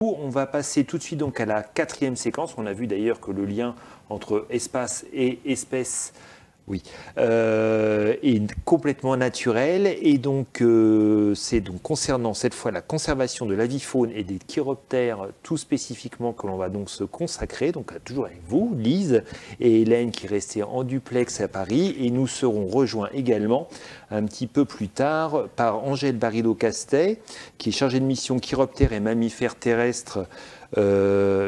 On va passer tout de suite donc à la 4e séquence. On a vu d'ailleurs que le lien entre espace et espèce est complètement naturel. Et donc, c'est donc concernant cette fois la conservation de l'avifaune et des chiroptères, tout spécifiquement, que l'on va donc se consacrer. Donc, toujours avec vous, Lise et Hélène, qui restaient en duplex à Paris. Et nous serons rejoints également un petit peu plus tard par Angèle Barillo-Castet, qui est chargée de mission chiroptères et mammifères terrestres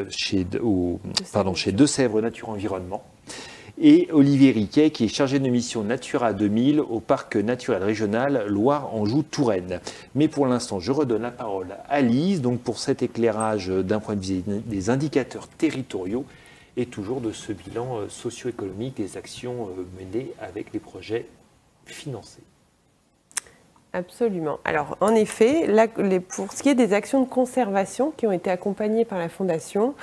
chez Deux-Sèvres Nature Environnement. Et Olivier Riquet, qui est chargé de mission Natura 2000 au Parc naturel régional Loire-Anjou-Touraine. Mais pour l'instant, je redonne la parole à Lise, donc pour cet éclairage d'un point de vue des indicateurs territoriaux et toujours de ce bilan socio-économique des actions menées avec les projets financés. Absolument. Alors, en effet, là, pour ce qui est des actions de conservation qui ont été accompagnées par la Fondation,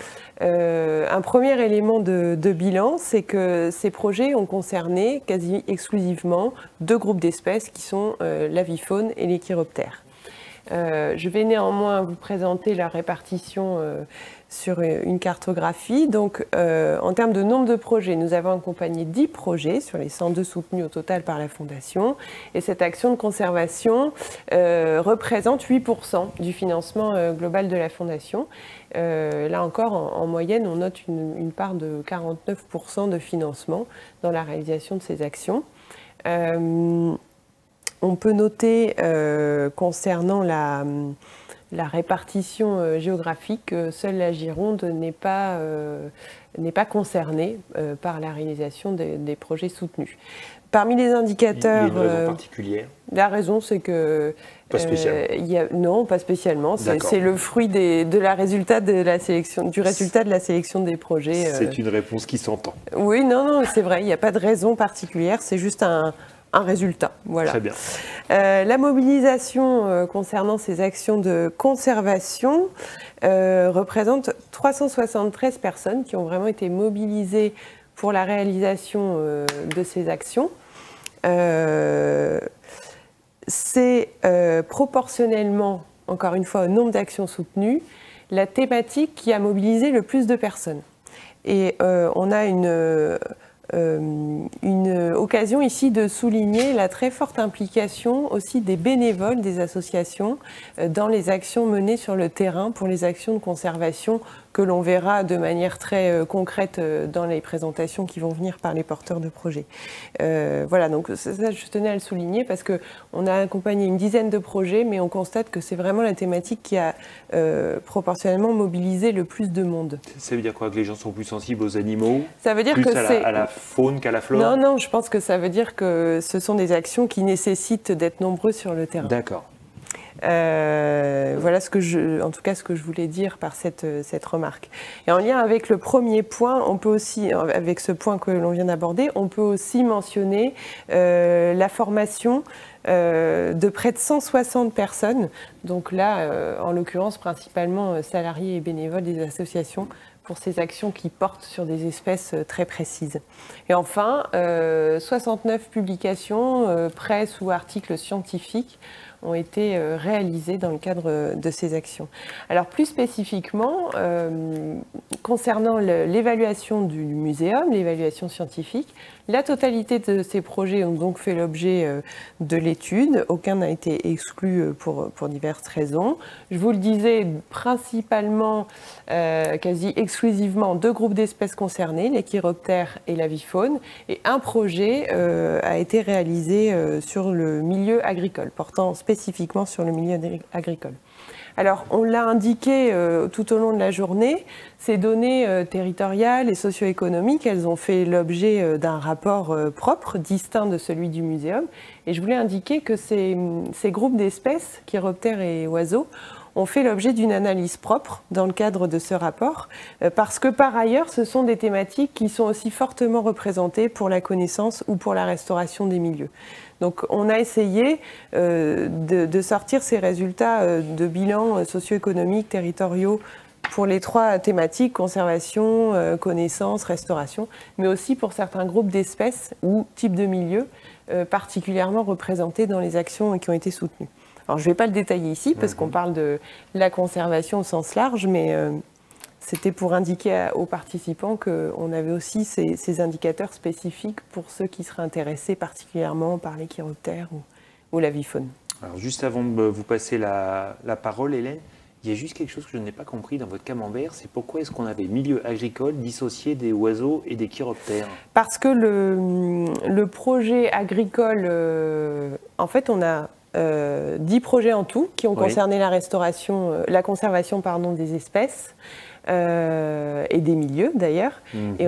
un premier élément de bilan, c'est que ces projets ont concerné quasi exclusivement 2 groupes d'espèces qui sont l'avifaune et les chiroptères. Je vais néanmoins vous présenter la répartition sur une cartographie. Donc, en termes de nombre de projets, nous avons accompagné 10 projets sur les 102 soutenus au total par la Fondation. Et cette action de conservation représente 8% du financement global de la Fondation. Là encore, en moyenne, on note une part de 49% de financement dans la réalisation de ces actions. On peut noter, concernant la répartition géographique, que seule la Gironde n'est pas concernée par la réalisation des projets soutenus. Parmi les indicateurs... Il y a une raison particulière? La raison, c'est que... Pas spécialement. Non, pas spécialement. C'est le fruit du résultat de la sélection des projets. C'est une réponse qui s'entend. Oui, non, c'est vrai. Il n'y a pas de raison particulière. C'est juste un résultat. Voilà. Très bien. La mobilisation concernant ces actions de conservation représente 373 personnes qui ont vraiment été mobilisées pour la réalisation de ces actions. C'est proportionnellement, encore une fois, au nombre d'actions soutenues, la thématique qui a mobilisé le plus de personnes. Et on a une occasion ici de souligner la très forte implication aussi des bénévoles des associations dans les actions menées sur le terrain pour les actions de conservation que l'on verra de manière très concrète dans les présentations qui vont venir par les porteurs de projets. Voilà, donc ça, je tenais à le souligner parce qu'on a accompagné une dizaine de projets, mais on constate que c'est vraiment la thématique qui a proportionnellement mobilisé le plus de monde. Ça veut dire quoi? Que les gens sont plus sensibles aux animaux? Ça veut dire plus que c'est à la faune qu'à la flore? Non, je pense que ça veut dire que ce sont des actions qui nécessitent d'être nombreux sur le terrain. D'accord. Voilà en tout cas ce que je voulais dire par cette remarque. Et en lien avec le premier point, on peut aussi, avec ce point que l'on vient d'aborder, on peut aussi mentionner la formation de près de 160 personnes. Donc là, en l'occurrence, principalement salariés et bénévoles des associations, pour ces actions qui portent sur des espèces très précises. Et enfin, 69 publications, presse ou articles scientifiques ont été réalisés dans le cadre de ces actions. Alors plus spécifiquement, concernant l'évaluation du muséum, l'évaluation scientifique, la totalité de ces projets ont donc fait l'objet de l'étude. Aucun n'a été exclu pour diverses raisons. Je vous le disais, principalement, quasi exclusivement, 2 groupes d'espèces concernées, les chiroptères et l'avifaune. Et un projet a été réalisé sur le milieu agricole, portant spécifiquement sur le milieu agricole. Alors, on l'a indiqué tout au long de la journée, ces données territoriales et socio-économiques, elles ont fait l'objet d'un rapport propre, distinct de celui du muséum. Et je voulais indiquer que ces groupes d'espèces, chiroptères et oiseaux, ont fait l'objet d'une analyse propre dans le cadre de ce rapport, parce que par ailleurs, ce sont des thématiques qui sont aussi fortement représentées pour la connaissance ou pour la restauration des milieux. Donc on a essayé de sortir ces résultats de bilan socio-économiques, territoriaux, pour les 3 thématiques, conservation, connaissance, restauration, mais aussi pour certains groupes d'espèces ou types de milieux particulièrement représentés dans les actions qui ont été soutenues. Alors je ne vais pas le détailler ici parce qu'on parle de la conservation au sens large, mais c'était pour indiquer aux participants qu'on avait aussi ces indicateurs spécifiques pour ceux qui seraient intéressés particulièrement par les chiroptères ou l'avifaune. Alors juste avant de vous passer la parole, Hélène, il y a juste quelque chose que je n'ai pas compris dans votre camembert, c'est pourquoi est-ce qu'on avait milieu agricole dissocié des oiseaux et des chiroptères? Parce que le projet agricole, en fait, on a 10 projets en tout qui ont concerné la conservation des espèces et des milieux d'ailleurs. Et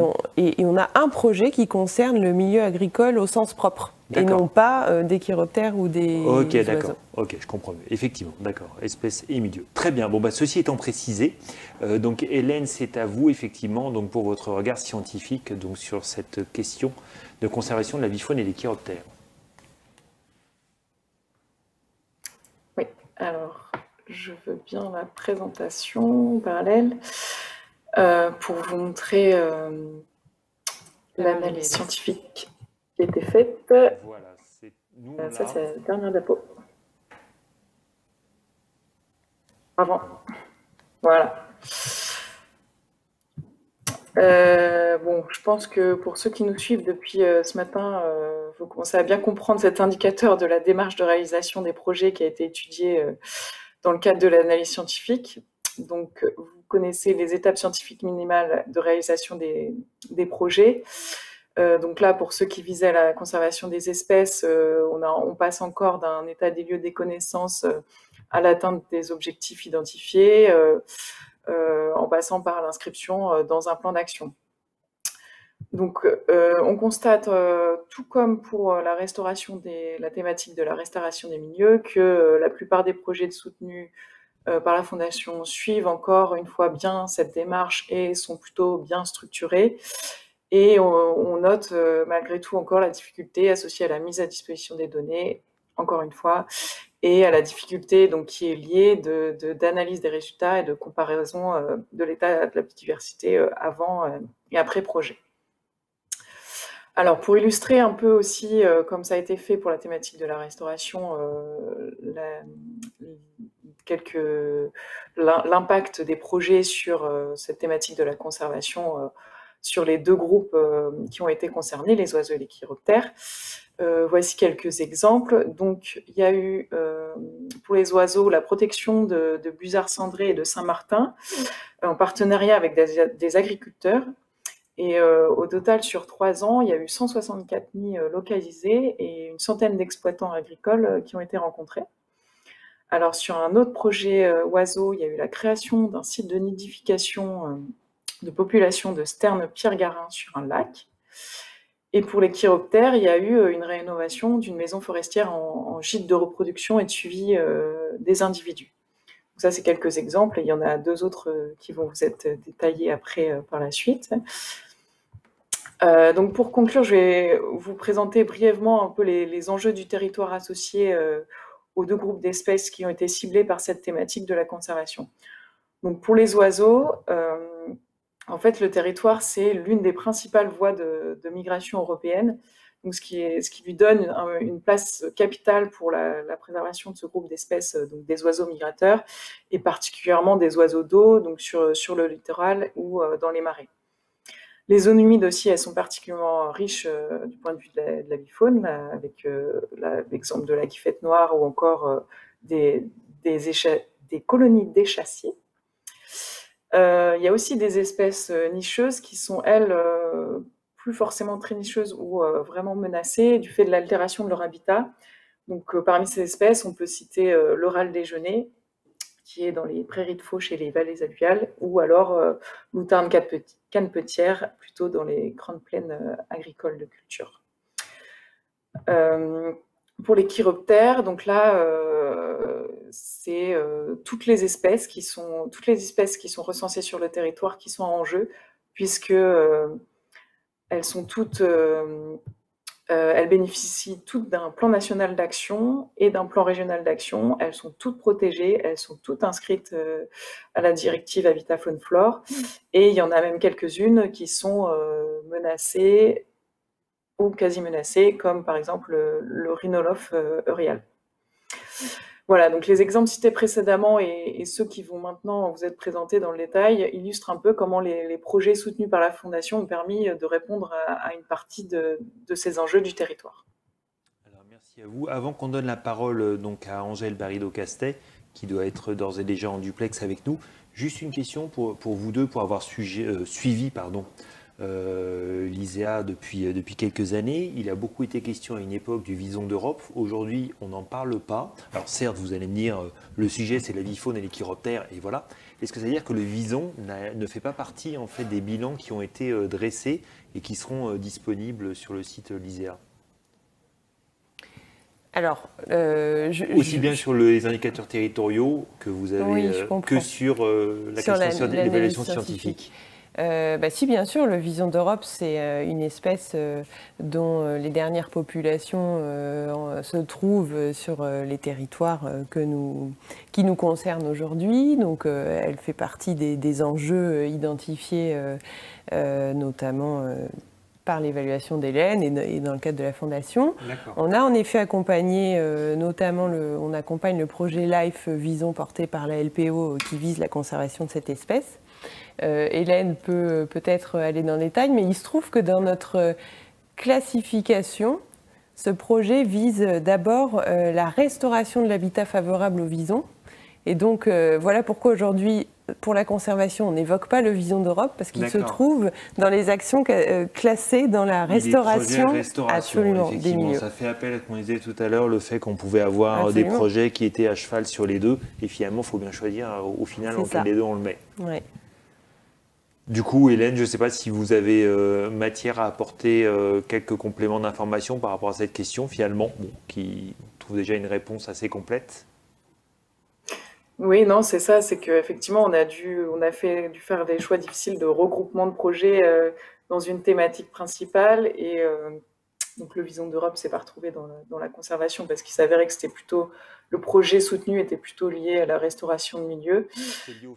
on a un projet qui concerne le milieu agricole au sens propre. Et non pas des chiroptères ou des oiseaux. D'accord. Ok, je comprends mieux. Effectivement, d'accord. Espèces et milieux. Très bien. Bon, ceci étant précisé, donc Hélène, c'est à vous effectivement donc pour votre regard scientifique donc sur cette question de conservation de l'avifaune et des chiroptères. Oui. Alors, je veux bien la présentation en parallèle pour vous montrer l'analyse scientifique qui a été faite. Voilà, ça c'est la dernière diapo. Avant. Voilà. Bon, je pense que pour ceux qui nous suivent depuis ce matin, vous commencez à bien comprendre cet indicateur de la démarche de réalisation des projets qui a été étudié dans le cadre de l'analyse scientifique. Donc, vous connaissez les étapes scientifiques minimales de réalisation des projets. Donc là, pour ceux qui visaient la conservation des espèces, on passe encore d'un état des lieux des connaissances à l'atteinte des objectifs identifiés, en passant par l'inscription dans un plan d'action. Donc, on constate, tout comme pour la thématique de la restauration des milieux, que la plupart des projets soutenus par la Fondation suivent encore une fois bien cette démarche et sont plutôt bien structurés. Et on note malgré tout encore la difficulté associée à la mise à disposition des données, encore une fois, et à la difficulté donc, qui est liée d'analyse des résultats et de comparaison de l'état de la biodiversité avant et après projet. Alors, pour illustrer un peu aussi, comme ça a été fait pour la thématique de la restauration, l'impact des projets sur cette thématique de la conservation sur les deux groupes qui ont été concernés, les oiseaux et les chiroptères. Voici quelques exemples. Donc, il y a eu, pour les oiseaux, la protection de Busard cendré et de Saint-Martin, en partenariat avec des agriculteurs. Et au total, sur 3 ans, il y a eu 164 nids localisés et une centaine d'exploitants agricoles qui ont été rencontrés. Alors, sur un autre projet oiseaux, il y a eu la création d'un site de nidification de population de sternes pierre-garin sur un lac. Et pour les chiroptères, il y a eu une rénovation d'une maison forestière en gîte de reproduction et de suivi des individus. Donc ça, c'est quelques exemples, et il y en a 2 autres qui vont vous être détaillés après par la suite. Donc pour conclure, je vais vous présenter brièvement un peu les enjeux du territoire associés aux 2 groupes d'espèces qui ont été ciblés par cette thématique de la conservation. Donc pour les oiseaux, en fait, le territoire, c'est l'une des principales voies de migration européenne, donc ce qui lui donne une place capitale pour la préservation de ce groupe d'espèces, donc des oiseaux migrateurs, et particulièrement des oiseaux d'eau, donc sur le littoral ou dans les marais. Les zones humides aussi, elles sont particulièrement riches du point de vue de la bifaune, avec l'exemple de la guifette noire ou encore des colonies d'échassiers. Il y a aussi des espèces nicheuses qui sont, elles, plus forcément très nicheuses ou vraiment menacées du fait de l'altération de leur habitat. Donc, parmi ces espèces, on peut citer le râle déjeuner, qui est dans les prairies de fauche et les vallées alluviales, ou alors l'outarde canepetière, plutôt dans les grandes plaines agricoles de culture. Pour les chiroptères, donc là, c'est toutes les espèces qui sont recensées sur le territoire qui sont en jeu, puisque elles sont toutes, elles bénéficient toutes d'un plan national d'action et d'un plan régional d'action. Elles sont toutes protégées, elles sont toutes inscrites à la directive Habitat Faune Flore, et il y en a même quelques-unes qui sont menacées ou quasi menacées, comme par exemple le rhinolophe euryale. Voilà, donc les exemples cités précédemment et ceux qui vont maintenant vous être présentés dans le détail illustrent un peu comment les projets soutenus par la Fondation ont permis de répondre à une partie de ces enjeux du territoire. Alors, merci à vous. Avant qu'on donne la parole donc à Angèle Barrido-Castet, qui doit être d'ores et déjà en duplex avec nous, juste une question pour vous deux, pour avoir suivi l'ISEA depuis quelques années. Il a beaucoup été question à une époque du Vison d'Europe. Aujourd'hui, on n'en parle pas. Alors certes, vous allez me dire, le sujet c'est la vie-faune et les chiroptères, et voilà. Est-ce que ça veut dire que le Vison ne fait pas partie en fait des bilans qui ont été dressés et qui seront disponibles sur le site l'ISEA? Alors, aussi bien sur les indicateurs territoriaux que vous avez oui, que sur la question de l'évaluation scientifique. Si, bien sûr, le Vison d'Europe, c'est une espèce dont les dernières populations se trouvent sur les territoires qui nous concernent aujourd'hui. Donc, elle fait partie des enjeux identifiés, notamment par l'évaluation d'Hélène et dans le cadre de la Fondation. On a en effet accompagné, notamment, on accompagne le projet LIFE Vison porté par la LPO qui vise la conservation de cette espèce. Hélène peut peut-être aller dans le détail, mais il se trouve que dans notre classification, ce projet vise d'abord la restauration de l'habitat favorable au vison. Et donc, voilà pourquoi aujourd'hui, pour la conservation, on n'évoque pas le Vison d'Europe, parce qu'il se trouve dans les actions classées dans la restauration, absolument, des milieux. Ça fait appel à ce qu'on disait tout à l'heure, le fait qu'on pouvait avoir des projets qui étaient à cheval sur les deux, et finalement, il faut bien choisir au final en quel des deux on le met. Ouais. Du coup, Hélène, je ne sais pas si vous avez matière à apporter quelques compléments d'information par rapport à cette question, finalement, qui trouve déjà une réponse assez complète. Oui, non, c'est ça, c'est qu'effectivement, on a dû faire des choix difficiles de regroupement de projets dans une thématique principale, et donc le Vison d'Europe s'est pas retrouvé dans la conservation parce qu'il s'avérait que c'était plutôt le projet soutenu était plutôt lié à la restauration de milieux.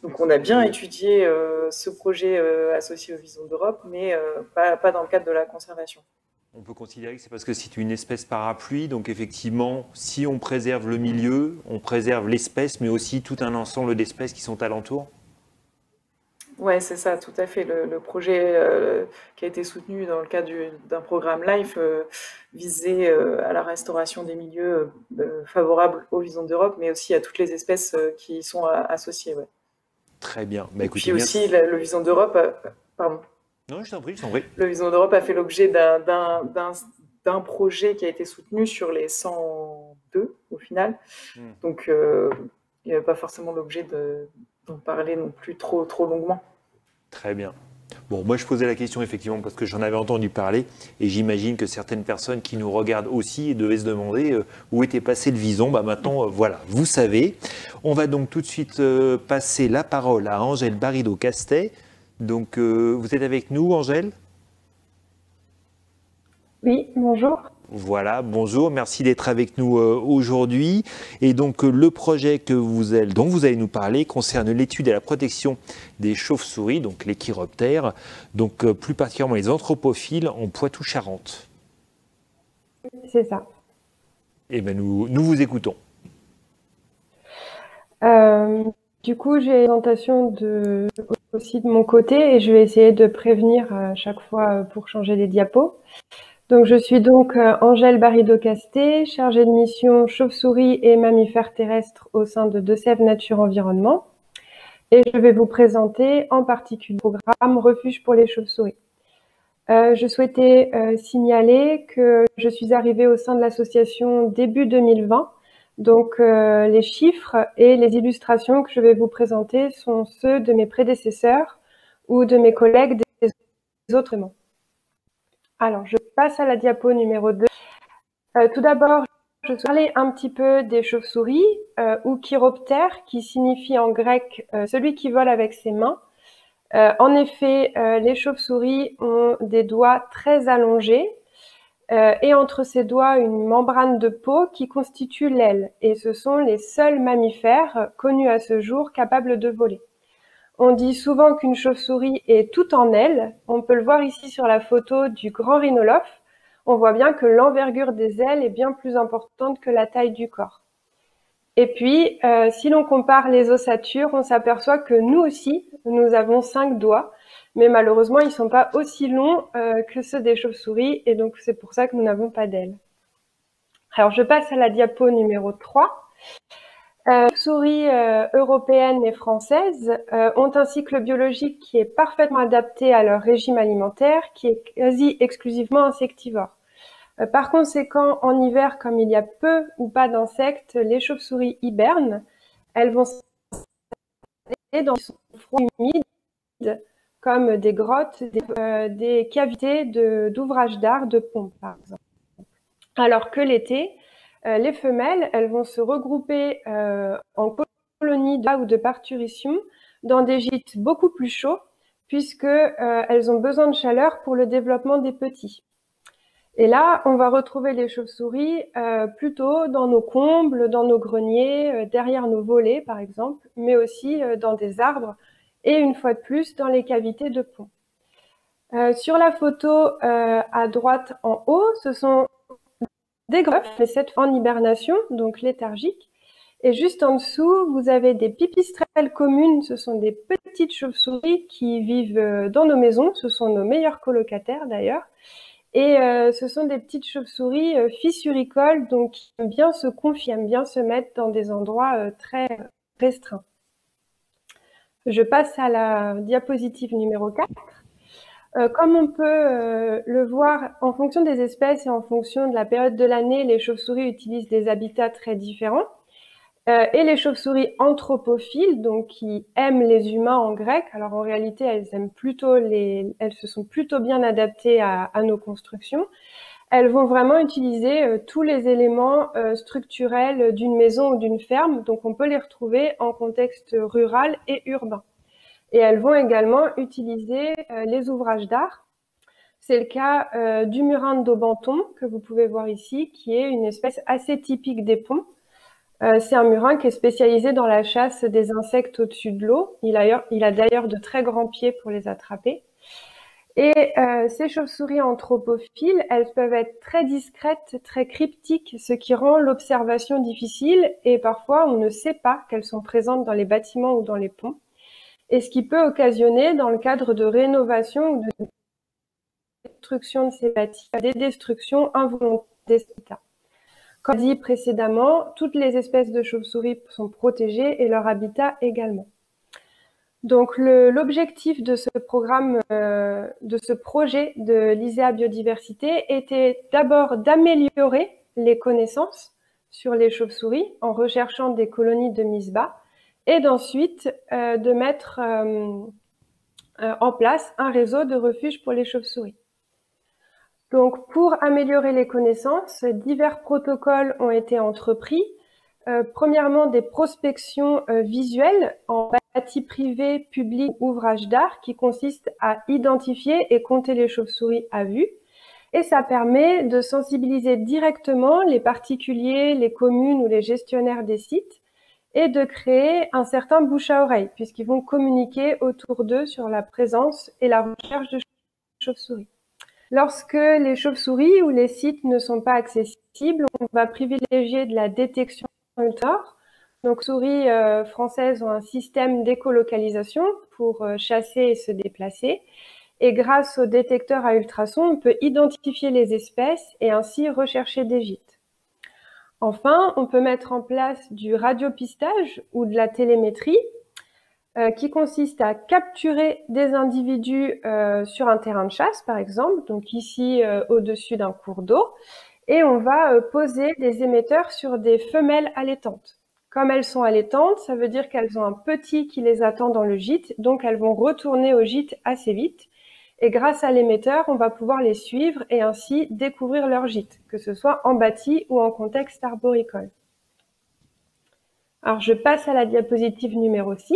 Donc on a bien étudié ce projet associé au Vison d'Europe, mais pas dans le cadre de la conservation. On peut considérer que c'est parce que c'est une espèce parapluie, donc effectivement, si on préserve le milieu, on préserve l'espèce, mais aussi tout un ensemble d'espèces qui sont alentours. Oui, c'est ça, tout à fait. Le projet qui a été soutenu dans le cadre d'un programme LIFE visait à la restauration des milieux favorables au Vison d'Europe, mais aussi à toutes les espèces qui y sont associées. Ouais. Très bien. Bah, écoutez, puis aussi, le Vison d'Europe... pardon. Non, je t'en prie, je t'en prie. Le Vison d'Europe a fait l'objet d'un projet qui a été soutenu sur les 102 au final. Donc, il n'y avait pas forcément l'objet d'en parler non plus trop longuement. Très bien. Bon, moi je posais la question effectivement parce que j'en avais entendu parler et j'imagine que certaines personnes qui nous regardent aussi devaient se demander où était passé le Vison. Bah maintenant, voilà, vous savez. On va donc tout de suite passer la parole à Angèle Barrido-Castet. Donc, vous êtes avec nous, Angèle? Oui, bonjour. Voilà, bonjour, merci d'être avec nous aujourd'hui. Et donc, le projet dont vous allez nous parler concerne l'étude et la protection des chauves-souris, donc les chiroptères, donc plus particulièrement les anthropophiles en Poitou-Charentes. C'est ça. Eh bien, nous vous écoutons. Du coup, j'ai une présentation aussi de mon côté et je vais essayer de prévenir à chaque fois pour changer les diapos. Donc, je suis donc Angèle Barrido-Castet, chargée de mission chauve-souris et mammifères terrestres au sein de Deux-Sèvres Nature Environnement. Et je vais vous présenter en particulier le programme Refuge pour les chauves-souris. Je souhaitais signaler que je suis arrivée au sein de l'association début 2020. Donc, les chiffres et les illustrations que je vais vous présenter sont ceux de mes prédécesseurs ou de mes collègues des autres membres. Alors, je passe à la diapo numéro 2. Tout d'abord, je vais parler un petit peu des chauves-souris ou chiroptères, qui signifie en grec celui qui vole avec ses mains. En effet, les chauves-souris ont des doigts très allongés. Et entre ces doigts une membrane de peau qui constitue l'aile. Et ce sont les seuls mammifères connus à ce jour capables de voler. On dit souvent qu'une chauve-souris est toute en aile. On peut le voir ici sur la photo du grand rhinolophe. On voit bien que l'envergure des ailes est bien plus importante que la taille du corps. Et puis, si l'on compare les ossatures, on s'aperçoit que nous aussi, nous avons 5 doigts, mais malheureusement, ils ne sont pas aussi longs que ceux des chauves-souris, et donc c'est pour ça que nous n'avons pas d'ailes. Alors, je passe à la diapo numéro 3. Les chauves-souris européennes et françaises ont un cycle biologique qui est parfaitement adapté à leur régime alimentaire, qui est quasi exclusivement insectivore. Par conséquent, en hiver, comme il y a peu ou pas d'insectes, les chauves-souris hibernent. Elles vont s'installer dans des froids humides, comme des grottes, des cavités d'ouvrages d'art, de pompes, par exemple. Alors que l'été, les femelles, elles vont se regrouper en colonies ou de parturition dans des gîtes beaucoup plus chauds, puisqu'elles ont besoin de chaleur pour le développement des petits. Et là, on va retrouver les chauves-souris plutôt dans nos combles, dans nos greniers, derrière nos volets par exemple, mais aussi dans des arbres et une fois de plus dans les cavités de pont. Sur la photo à droite en haut, ce sont des greffes, mais cette fois en hibernation, donc léthargiques. Et juste en dessous, vous avez des pipistrelles communes, ce sont des petites chauves-souris qui vivent dans nos maisons, ce sont nos meilleurs colocataires d'ailleurs. Et ce sont des petites chauves-souris fissuricoles, donc qui aiment bien se confier, aiment bien se mettre dans des endroits très restreints. Je passe à la diapositive numéro 4. Comme on peut le voir, en fonction des espèces et en fonction de la période de l'année, les chauves-souris utilisent des habitats très différents. Et les chauves-souris anthropophiles, donc qui aiment les humains en grec, alors en réalité elles se sont plutôt bien adaptées à nos constructions. Elles vont vraiment utiliser tous les éléments structurels d'une maison ou d'une ferme, donc on peut les retrouver en contexte rural et urbain. Et elles vont également utiliser les ouvrages d'art. C'est le cas du murin de Daubenton que vous pouvez voir ici, qui est une espèce assez typique des ponts. C'est un murin qui est spécialisé dans la chasse des insectes au-dessus de l'eau. Il a d'ailleurs de très grands pieds pour les attraper. Et ces chauves-souris anthropophiles, elles peuvent être très discrètes, très cryptiques, ce qui rend l'observation difficile et parfois on ne sait pas qu'elles sont présentes dans les bâtiments ou dans les ponts. Et ce qui peut occasionner, dans le cadre de rénovation ou de destruction de ces bâtiments, des destructions involontaires des habitats. Comme dit précédemment, toutes les espèces de chauves-souris sont protégées et leur habitat également. Donc l'objectif de ce programme, de ce projet de l'ISEA Biodiversité était d'abord d'améliorer les connaissances sur les chauves-souris en recherchant des colonies de mise bas et d'ensuite de mettre en place un réseau de refuges pour les chauves-souris. Donc, pour améliorer les connaissances, divers protocoles ont été entrepris. Premièrement, des prospections visuelles en bâti privé, public, ouvrage d'art qui consistent à identifier et compter les chauves-souris à vue. Et ça permet de sensibiliser directement les particuliers, les communes ou les gestionnaires des sites et de créer un certain bouche à oreille puisqu'ils vont communiquer autour d'eux sur la présence et la recherche de chauves-souris. Lorsque les chauves-souris ou les sites ne sont pas accessibles, on va privilégier de la détection ultra. Donc, les souris françaises ont un système d'écolocalisation pour chasser et se déplacer. Et grâce aux détecteurs à ultrasons, on peut identifier les espèces et ainsi rechercher des gîtes. Enfin, on peut mettre en place du radiopistage ou de la télémétrie qui consiste à capturer des individus sur un terrain de chasse, par exemple, donc ici au-dessus d'un cours d'eau, et on va poser des émetteurs sur des femelles allaitantes. Comme elles sont allaitantes, ça veut dire qu'elles ont un petit qui les attend dans le gîte, donc elles vont retourner au gîte assez vite, et grâce à l'émetteur, on va pouvoir les suivre et ainsi découvrir leur gîte, que ce soit en bâti ou en contexte arboricole. Alors je passe à la diapositive numéro 6.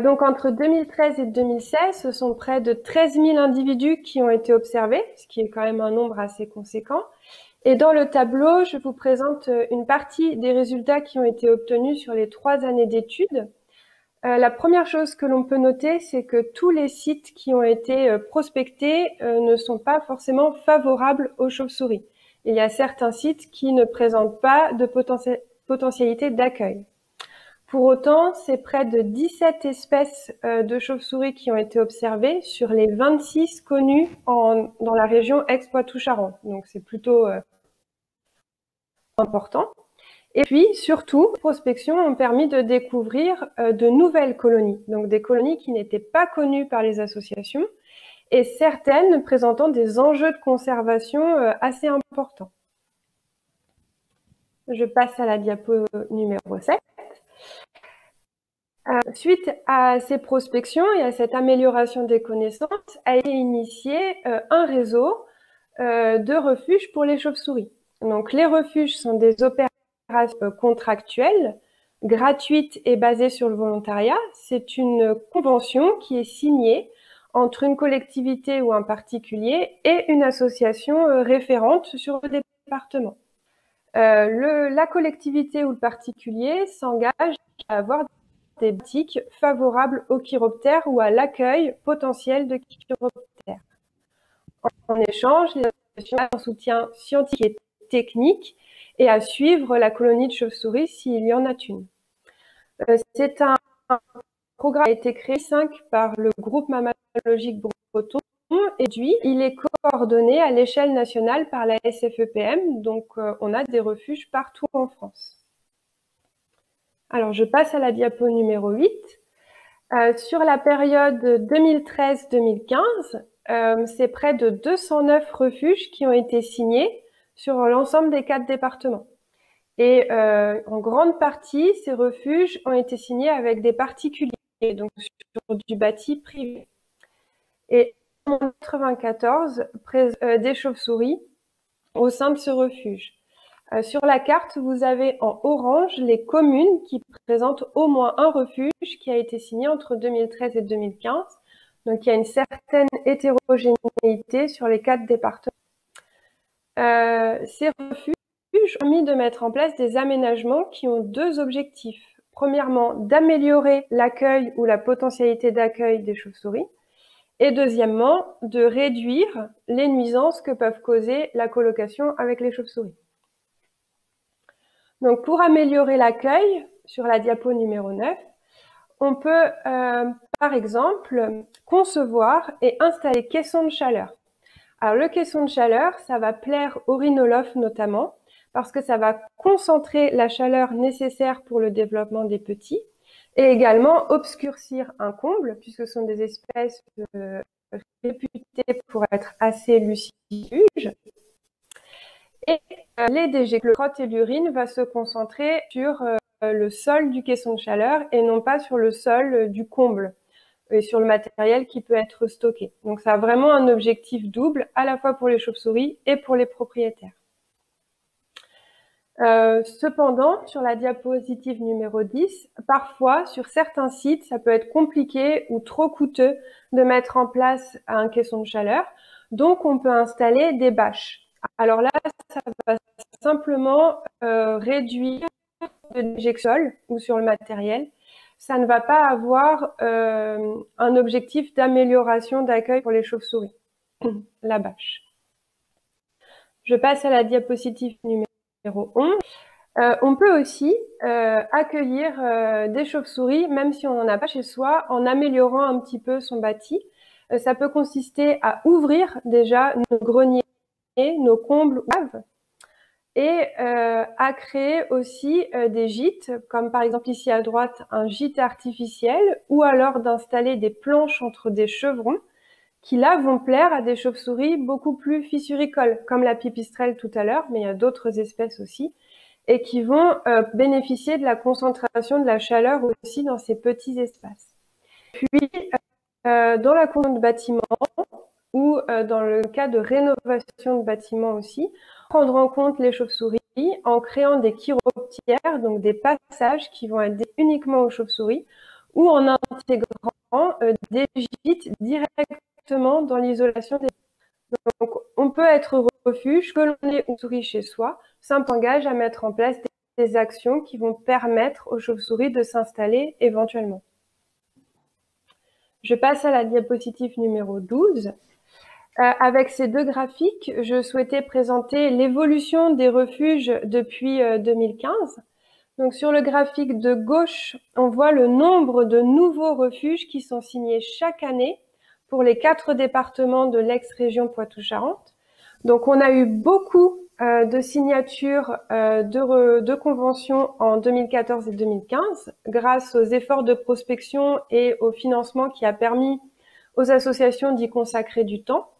Donc entre 2013 et 2016, ce sont près de 13 000 individus qui ont été observés, ce qui est quand même un nombre assez conséquent. Et dans le tableau, je vous présente une partie des résultats qui ont été obtenus sur les 3 années d'études. La première chose que l'on peut noter, c'est que tous les sites qui ont été prospectés ne sont pas forcément favorables aux chauves-souris. Il y a certains sites qui ne présentent pas de potentialité d'accueil. Pour autant, c'est près de 17 espèces de chauves-souris qui ont été observées sur les 26 connues dans la région Aix-Poitou-Charentes. Donc c'est plutôt important. Et puis, surtout, les prospections ont permis de découvrir de nouvelles colonies, donc des colonies qui n'étaient pas connues par les associations, et certaines présentant des enjeux de conservation assez importants. Je passe à la diapo numéro 7. Suite à ces prospections et à cette amélioration des connaissances, a été initié un réseau de refuges pour les chauves-souris. Donc, les refuges sont des opérations contractuelles, gratuites et basées sur le volontariat. C'est une convention qui est signée entre une collectivité ou un particulier et une association référente sur le département. La collectivité ou le particulier s'engage à avoir des pratiques favorables aux chiroptères ou à l'accueil potentiel de chiroptères. En échange, les associations ont un soutien scientifique et technique et à suivre la colonie de chauves-souris s'il y en a une. C'est un programme qui a été créé par le groupe mammalogique breton et il est coordonné à l'échelle nationale par la SFEPM, donc on a des refuges partout en France. Alors, je passe à la diapo numéro 8. Sur la période 2013-2015, c'est près de 209 refuges qui ont été signés sur l'ensemble des 4 départements. Et en grande partie, ces refuges ont été signés avec des particuliers, donc sur du bâti privé. Et en 1994, des chauves-souris au sein de ce refuge. Sur la carte, vous avez en orange les communes qui présentent au moins un refuge qui a été signé entre 2013 et 2015. Donc, il y a une certaine hétérogénéité sur les 4 départements. Ces refuges ont permis de mettre en place des aménagements qui ont 2 objectifs. Premièrement, d'améliorer l'accueil ou la potentialité d'accueil des chauves-souris. Et deuxièmement, de réduire les nuisances que peuvent causer la colocation avec les chauves-souris. Donc, pour améliorer l'accueil, sur la diapo numéro 9, on peut, par exemple, concevoir et installer caissons de chaleur. Alors, le caisson de chaleur, ça va plaire aux rhinolophes notamment, parce que ça va concentrer la chaleur nécessaire pour le développement des petits, et également obscurcir un comble, puisque ce sont des espèces réputées pour être assez lucifuges. Et les déchets, le crotte et l'urine va se concentrer sur le sol du caisson de chaleur et non pas sur le sol du comble et sur le matériel qui peut être stocké. Donc ça a vraiment un objectif double, à la fois pour les chauves-souris et pour les propriétaires. Cependant, sur la diapositive numéro 10, parfois, sur certains sites, ça peut être compliqué ou trop coûteux de mettre en place un caisson de chaleur. Donc, on peut installer des bâches. Alors là, ça va simplement réduire le déjectiol ou sur le matériel. Ça ne va pas avoir un objectif d'amélioration d'accueil pour les chauves-souris, la bâche. Je passe à la diapositive numéro 11. On peut aussi accueillir des chauves-souris, même si on n'en a pas chez soi, en améliorant un petit peu son bâti. Ça peut consister à ouvrir déjà nos greniers, nos combles et à créer aussi des gîtes, comme par exemple ici à droite un gîte artificiel, ou alors d'installer des planches entre des chevrons qui là vont plaire à des chauves-souris beaucoup plus fissuricoles, comme la pipistrelle tout à l'heure, mais il y a d'autres espèces aussi, et qui vont bénéficier de la concentration de la chaleur aussi dans ces petits espaces. Puis, dans la construction de bâtiments, ou dans le cas de rénovation de bâtiments aussi, prendre en compte les chauves-souris en créant des chiroptières, donc des passages qui vont être uniquement aux chauves-souris, ou en intégrant des gîtes directement dans l'isolation des... Donc, on peut être refuge, que l'on ait une souris chez soi, ça s'engage à mettre en place des actions qui vont permettre aux chauves-souris de s'installer éventuellement. Je passe à la diapositive numéro 12. Avec ces 2 graphiques, je souhaitais présenter l'évolution des refuges depuis 2015. Donc sur le graphique de gauche, on voit le nombre de nouveaux refuges qui sont signés chaque année pour les 4 départements de l'ex-région Poitou-Charentes. Donc on a eu beaucoup de signatures de conventions en 2014 et 2015 grâce aux efforts de prospection et au financement qui a permis aux associations d'y consacrer du temps.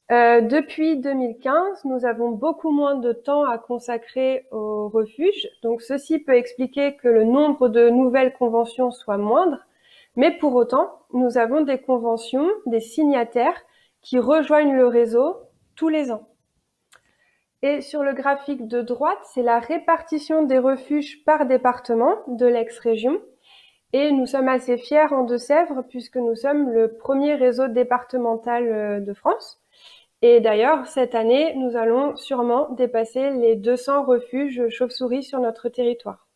Depuis 2015, nous avons beaucoup moins de temps à consacrer aux refuges. Donc, ceci peut expliquer que le nombre de nouvelles conventions soit moindre. Mais pour autant, nous avons des conventions, des signataires qui rejoignent le réseau tous les ans. Et sur le graphique de droite, c'est la répartition des refuges par département de l'ex-région. Et nous sommes assez fiers en Deux-Sèvres puisque nous sommes le premier réseau départemental de France. Et d'ailleurs, cette année, nous allons sûrement dépasser les 200 refuges chauves-souris sur notre territoire.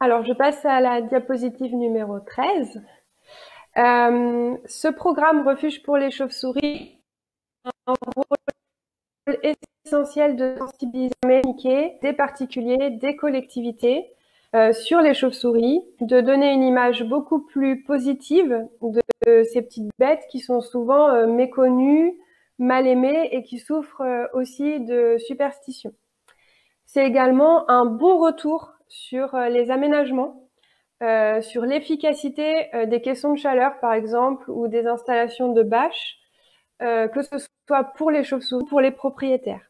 Alors, je passe à la diapositive numéro 13. Ce programme Refuge pour les chauves-souris a un rôle essentiel de sensibiliser des particuliers, des collectivités sur les chauves-souris, de donner une image beaucoup plus positive de ces petites bêtes qui sont souvent méconnues, mal aimées et qui souffrent aussi de superstitions. C'est également un bon retour sur les aménagements, sur l'efficacité des caissons de chaleur par exemple ou des installations de bâches, que ce soit pour les chauves-souris ou pour les propriétaires.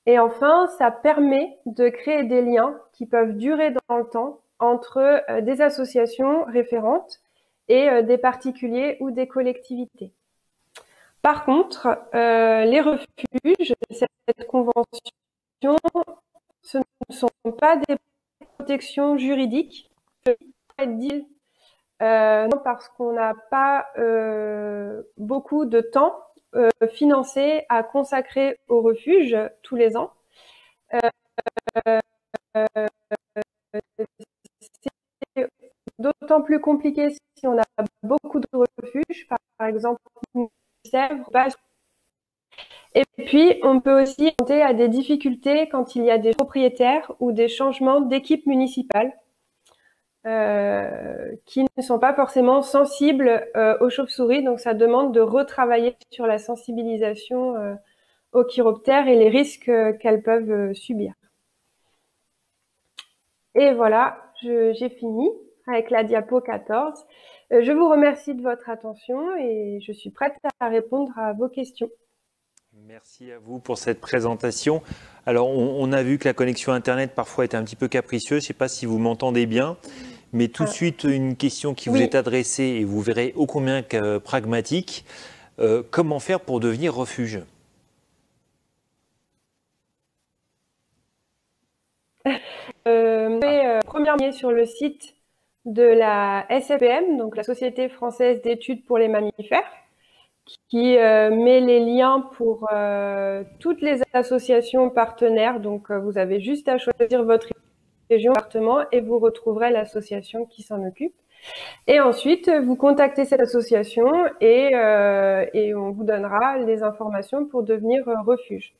Et enfin, ça permet de créer des liens qui peuvent durer dans le temps entre des associations référentes et des particuliers ou des collectivités. Par contre, les refuges, cette convention, ce ne sont pas des protections juridiques, non parce qu'on n'a pas beaucoup de temps financé à consacrer au refuge tous les ans. C'est d'autant plus compliqué si on a beaucoup de refuges, par exemple Sèvres. Et puis, on peut aussi monter à des difficultés quand il y a des propriétaires ou des changements d'équipe municipale qui ne sont pas forcément sensibles aux chauves-souris. Donc, ça demande de retravailler sur la sensibilisation aux chiroptères et les risques qu'elles peuvent subir. Et voilà, j'ai fini avec la diapo 14. Je vous remercie de votre attention et je suis prête à répondre à vos questions. Merci à vous pour cette présentation. Alors, on a vu que la connexion Internet parfois était un petit peu capricieuse. Je ne sais pas si vous m'entendez bien, mais tout de suite, une question qui vous est adressée et vous verrez ô combien pragmatique. Comment faire pour devenir refuge ? Premièrement, sur le site de la SFPM, donc la Société française d'études pour les mammifères, qui met les liens pour toutes les associations partenaires. Donc, vous avez juste à choisir votre région, département, et vous retrouverez l'association qui s'en occupe. Et ensuite, vous contactez cette association et on vous donnera les informations pour devenir refuge.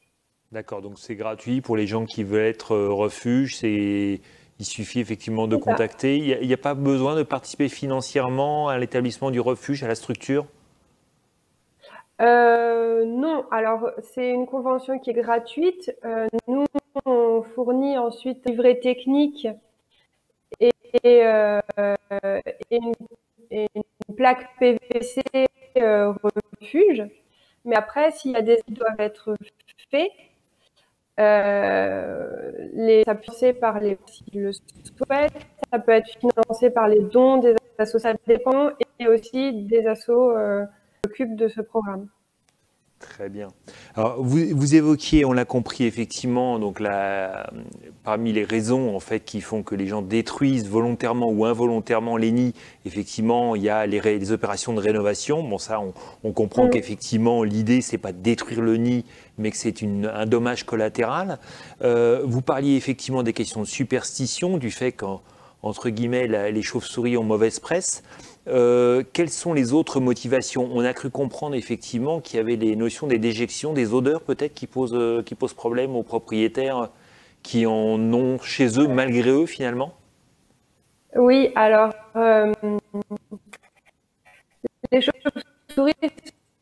D'accord, donc c'est gratuit pour les gens qui veulent être refuge. Il suffit effectivement de contacter. Il n'y a pas besoin de participer financièrement à l'établissement du refuge, à la structure ? Non, alors c'est une convention qui est gratuite. Nous, on fournit ensuite un livret technique et une plaque PVC refuge. Mais après, s'il y a des qui doivent être faits, ça peut être financé par les s'ils le souhaitent, ça peut être financé par les dons des associations et aussi des assos qui s'occupent de ce programme. Très bien. Alors, vous évoquiez, on l'a compris effectivement, donc parmi les raisons en fait qui font que les gens détruisent volontairement ou involontairement les nids, effectivement, il y a les opérations de rénovation. Bon, ça, on comprend qu'effectivement, l'idée, c'est pas de détruire le nid, mais que c'est un dommage collatéral. Vous parliez effectivement des questions de superstition, du fait qu'entre guillemets, les chauves-souris ont mauvaise presse. Quelles sont les autres motivations ? On a cru comprendre effectivement qu'il y avait les notions des déjections, des odeurs peut-être qui posent problème aux propriétaires qui en ont chez eux malgré eux finalement? Oui, alors, les chauves-souris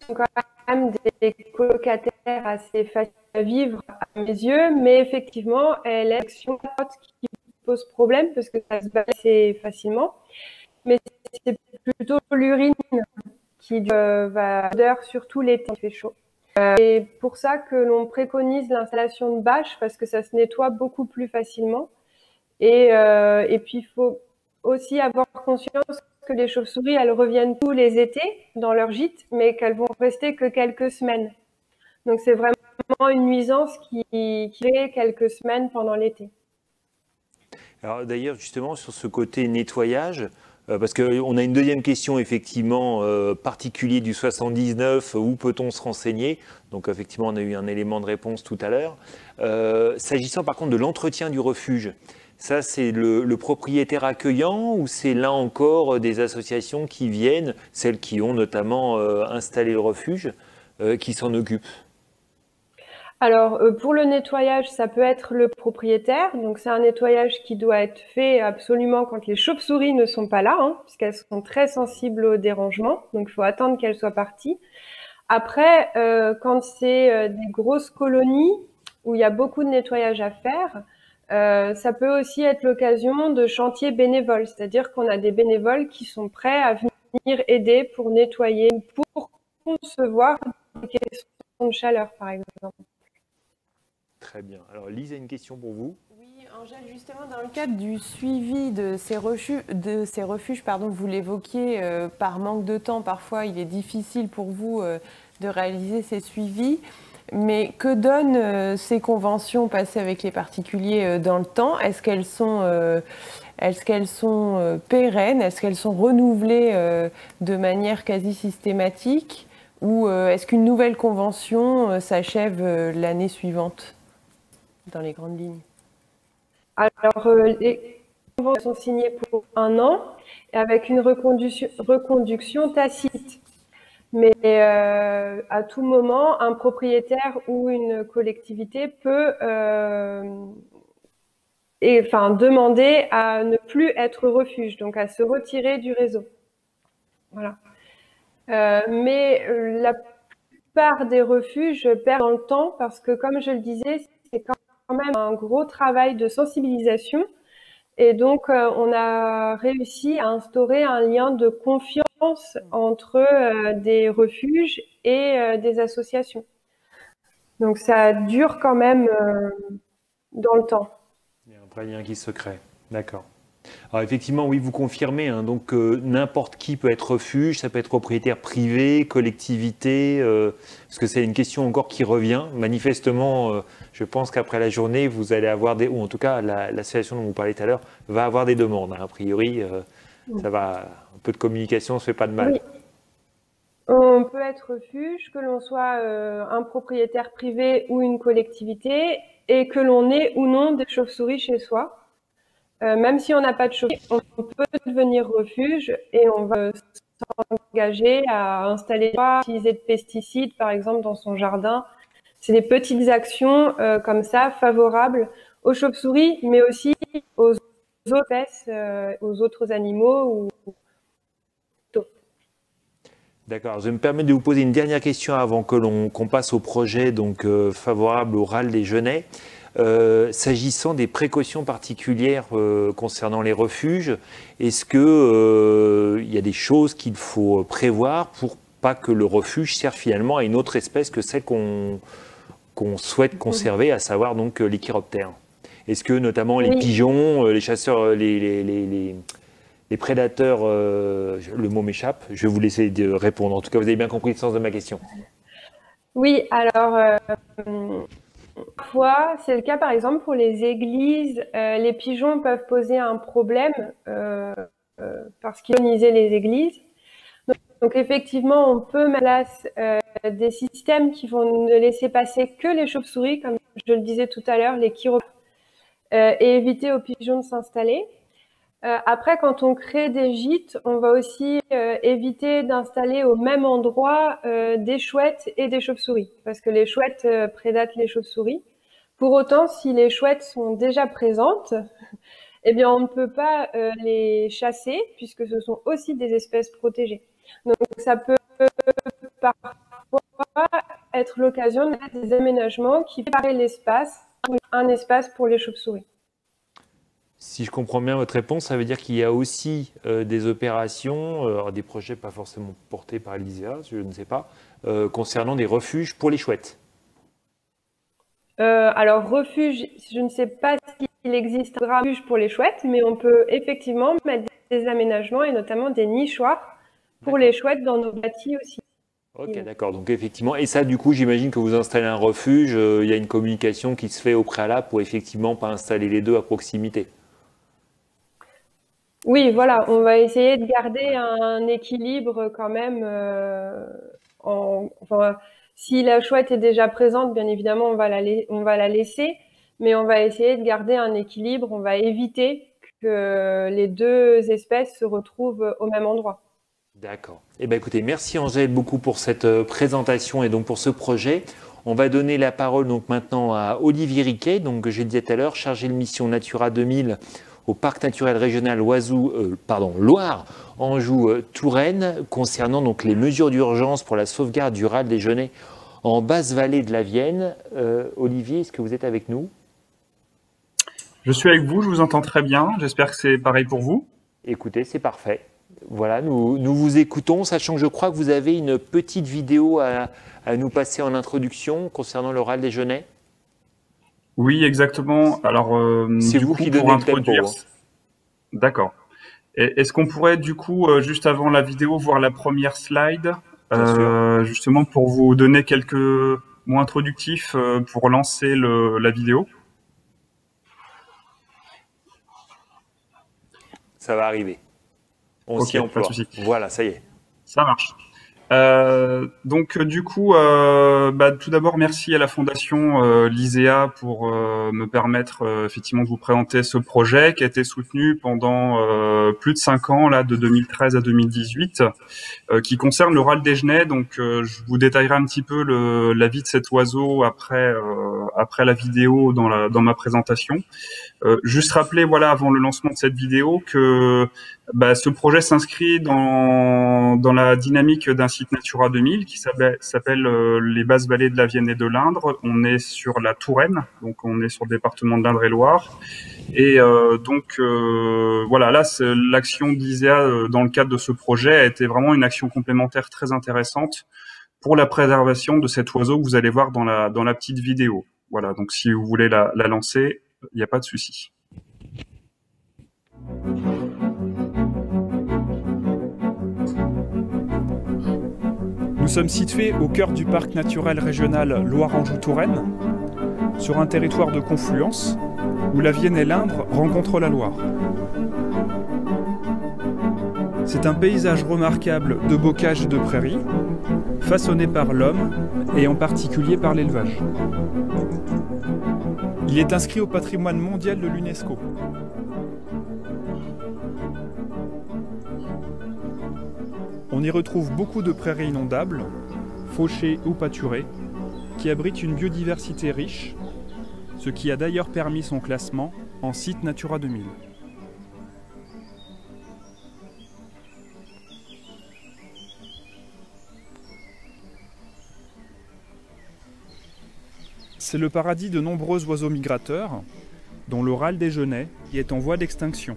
sont quand même des colocataires assez faciles à vivre à mes yeux, mais effectivement, elle est l'action qui pose problème parce que ça se balade assez facilement. Mais c'est plutôt l'urine qui va odeur, surtout l'été, il fait chaud. C'est pour ça que l'on préconise l'installation de bâches parce que ça se nettoie beaucoup plus facilement. Et puis, il faut aussi avoir conscience que les chauves-souris, elles reviennent tous les étés dans leur gîte, mais qu'elles vont rester que quelques semaines. Donc, c'est vraiment une nuisance qui est quelques semaines pendant l'été. Alors d'ailleurs, justement, sur ce côté nettoyage, parce qu'on a une deuxième question, effectivement, particulier du 79, où peut-on se renseigner? Donc effectivement, on a eu un élément de réponse tout à l'heure. S'agissant par contre de l'entretien du refuge, ça c'est le propriétaire accueillant ou c'est là encore des associations qui viennent, celles qui ont notamment installé le refuge, qui s'en occupent? Alors, pour le nettoyage, ça peut être le propriétaire. Donc, c'est un nettoyage qui doit être fait absolument quand les chauves-souris ne sont pas là, hein, puisqu'elles sont très sensibles au dérangement. Donc, il faut attendre qu'elles soient parties. Après, quand c'est des grosses colonies où il y a beaucoup de nettoyage à faire, ça peut aussi être l'occasion de chantiers bénévoles. C'est-à-dire qu'on a des bénévoles qui sont prêts à venir aider pour nettoyer, pour concevoir des questions de chaleur, par exemple. Très bien. Alors Lise a une question pour vous. Oui, Angèle, justement, dans le cadre du suivi de ces refuges, pardon, vous l'évoquiez, par manque de temps, parfois il est difficile pour vous de réaliser ces suivis. Mais que donnent ces conventions passées avec les particuliers dans le temps? Est-ce qu'elles sont pérennes? Est-ce qu'elles sont renouvelées de manière quasi systématique? Ou est-ce qu'une nouvelle convention s'achève l'année suivante, dans les grandes lignes? Alors, les conventions sont signées pour 1 an et avec une reconduction tacite. Mais à tout moment, un propriétaire ou une collectivité peut demander à ne plus être refuge, donc à se retirer du réseau. Voilà. Mais la plupart des refuges perdent dans le temps parce que, comme je le disais, c'est quand même un gros travail de sensibilisation. Et donc, on a réussi à instaurer un lien de confiance entre des refuges et des associations. Donc, ça dure quand même dans le temps. Il y a un vrai lien qui se crée. D'accord. Alors effectivement, oui, vous confirmez, hein, donc n'importe qui peut être refuge, ça peut être propriétaire privé, collectivité, parce que c'est une question encore qui revient. Manifestement, je pense qu'après la journée, vous allez avoir ou en tout cas, l'association dont vous parlez tout à l'heure va avoir des demandes. Hein. A priori, ça va, un peu de communication ne se fait pas de mal. Oui. On peut être refuge, que l'on soit un propriétaire privé ou une collectivité, et que l'on ait ou non des chauves-souris chez soi. Même si on n'a pas de chauves-souris, on peut devenir refuge et on va s'engager à installer, utiliser de pesticides, par exemple, dans son jardin. C'est des petites actions comme ça, favorables aux chauves-souris, mais aussi aux autres espèces, aux autres animaux. D'accord. Je me permets de vous poser une dernière question avant que qu'on passe au projet donc, favorable au RAL des Genêts. S'agissant des précautions particulières concernant les refuges, est-ce qu'il y a des choses qu'il faut prévoir pour pas que le refuge serve finalement à une autre espèce que celle qu'on souhaite conserver, à savoir donc les chiroptères? Est-ce que notamment les pigeons, les chasseurs, les prédateurs, le mot m'échappe, je vais vous laisser de répondre. En tout cas, vous avez bien compris le sens de ma question. Oui, alors parfois, c'est le cas par exemple pour les églises, les pigeons peuvent poser un problème parce qu'ils colonisaient les églises. Donc effectivement, on peut mettre en place des systèmes qui vont ne laisser passer que les chauves-souris, comme je le disais tout à l'heure, les chiroptères, et éviter aux pigeons de s'installer. Après, quand on crée des gîtes, on va aussi éviter d'installer au même endroit des chouettes et des chauves-souris, parce que les chouettes prédatent les chauves-souris, Pour autant, si les chouettes sont déjà présentes, eh bien, on ne peut pas les chasser puisque ce sont aussi des espèces protégées. Donc, ça peut parfois être l'occasion de mettre des aménagements qui préparent l'espace, un espace pour les chauves-souris. Si je comprends bien votre réponse, ça veut dire qu'il y a aussi des opérations, des projets pas forcément portés par l'ISEA, je ne sais pas, concernant des refuges pour les chouettes. Alors, refuge, je ne sais pas s'il existe un refuge pour les chouettes, mais on peut effectivement mettre des aménagements et notamment des nichoirs pour les chouettes dans nos bâtis aussi. Ok, d'accord. Donc effectivement, et ça, du coup, j'imagine que vous installez un refuge, il y a une communication qui se fait au préalable pour effectivement pas installer les deux à proximité. Oui, voilà, on va essayer de garder un équilibre quand même. Enfin, si la chouette est déjà présente, bien évidemment, on va la laisser, mais on va essayer de garder un équilibre. On va éviter que les deux espèces se retrouvent au même endroit. D'accord. Eh bien, écoutez, merci Angèle beaucoup pour cette présentation et donc pour ce projet. On va donner la parole donc maintenant à Olivier Riquet, donc j'ai dit tout à l'heure, chargé de mission Natura 2000 au Parc naturel régional Loire-Anjou-Touraine, concernant donc les mesures d'urgence pour la sauvegarde du râle des genêts en basse-vallée de la Vienne. Olivier, est-ce que vous êtes avec nous? Je suis avec vous, je vous entends très bien. J'espère que c'est pareil pour vous. Écoutez, c'est parfait. Voilà, nous vous écoutons, sachant que je crois que vous avez une petite vidéo à nous passer en introduction concernant le râle des genêts. Oui, exactement. Alors, c'est vous qui donnez le tempo. D'accord. Est-ce qu'on pourrait, du coup, juste avant la vidéo, voir la première slide, justement pour vous donner quelques mots introductifs pour lancer la vidéo? Ça va arriver. On s'y emploie. Pas de souci. Voilà, ça y est. Ça marche. Donc du coup, tout d'abord merci à la fondation l'ISEA pour me permettre effectivement de vous présenter ce projet qui a été soutenu pendant plus de 5 ans, là de 2013 à 2018, qui concerne le râle des genêts. Donc je vous détaillerai un petit peu la vie de cet oiseau après la vidéo dans ma présentation. Juste rappeler, voilà, avant le lancement de cette vidéo, que ce projet s'inscrit dans la dynamique d'un site Natura 2000 qui s'appelle les basses vallées de la Vienne et de l'Indre. On est sur la Touraine, donc on est sur le département de l'Indre-et-Loire. Et voilà, là, l'action d'ISEA dans le cadre de ce projet a été vraiment une action complémentaire très intéressante pour la préservation de cet oiseau que vous allez voir dans la petite vidéo. Voilà, donc si vous voulez la lancer, il n'y a pas de souci. Nous sommes situés au cœur du parc naturel régional Loire-Anjou-Touraine, sur un territoire de confluence où la Vienne et l'Indre rencontrent la Loire. C'est un paysage remarquable de bocage et de prairies, façonné par l'homme et en particulier par l'élevage. Il est inscrit au patrimoine mondial de l'UNESCO. On y retrouve beaucoup de prairies inondables, fauchées ou pâturées, qui abritent une biodiversité riche, ce qui a d'ailleurs permis son classement en site Natura 2000. C'est le paradis de nombreux oiseaux migrateurs, dont le râle des genêts qui est en voie d'extinction.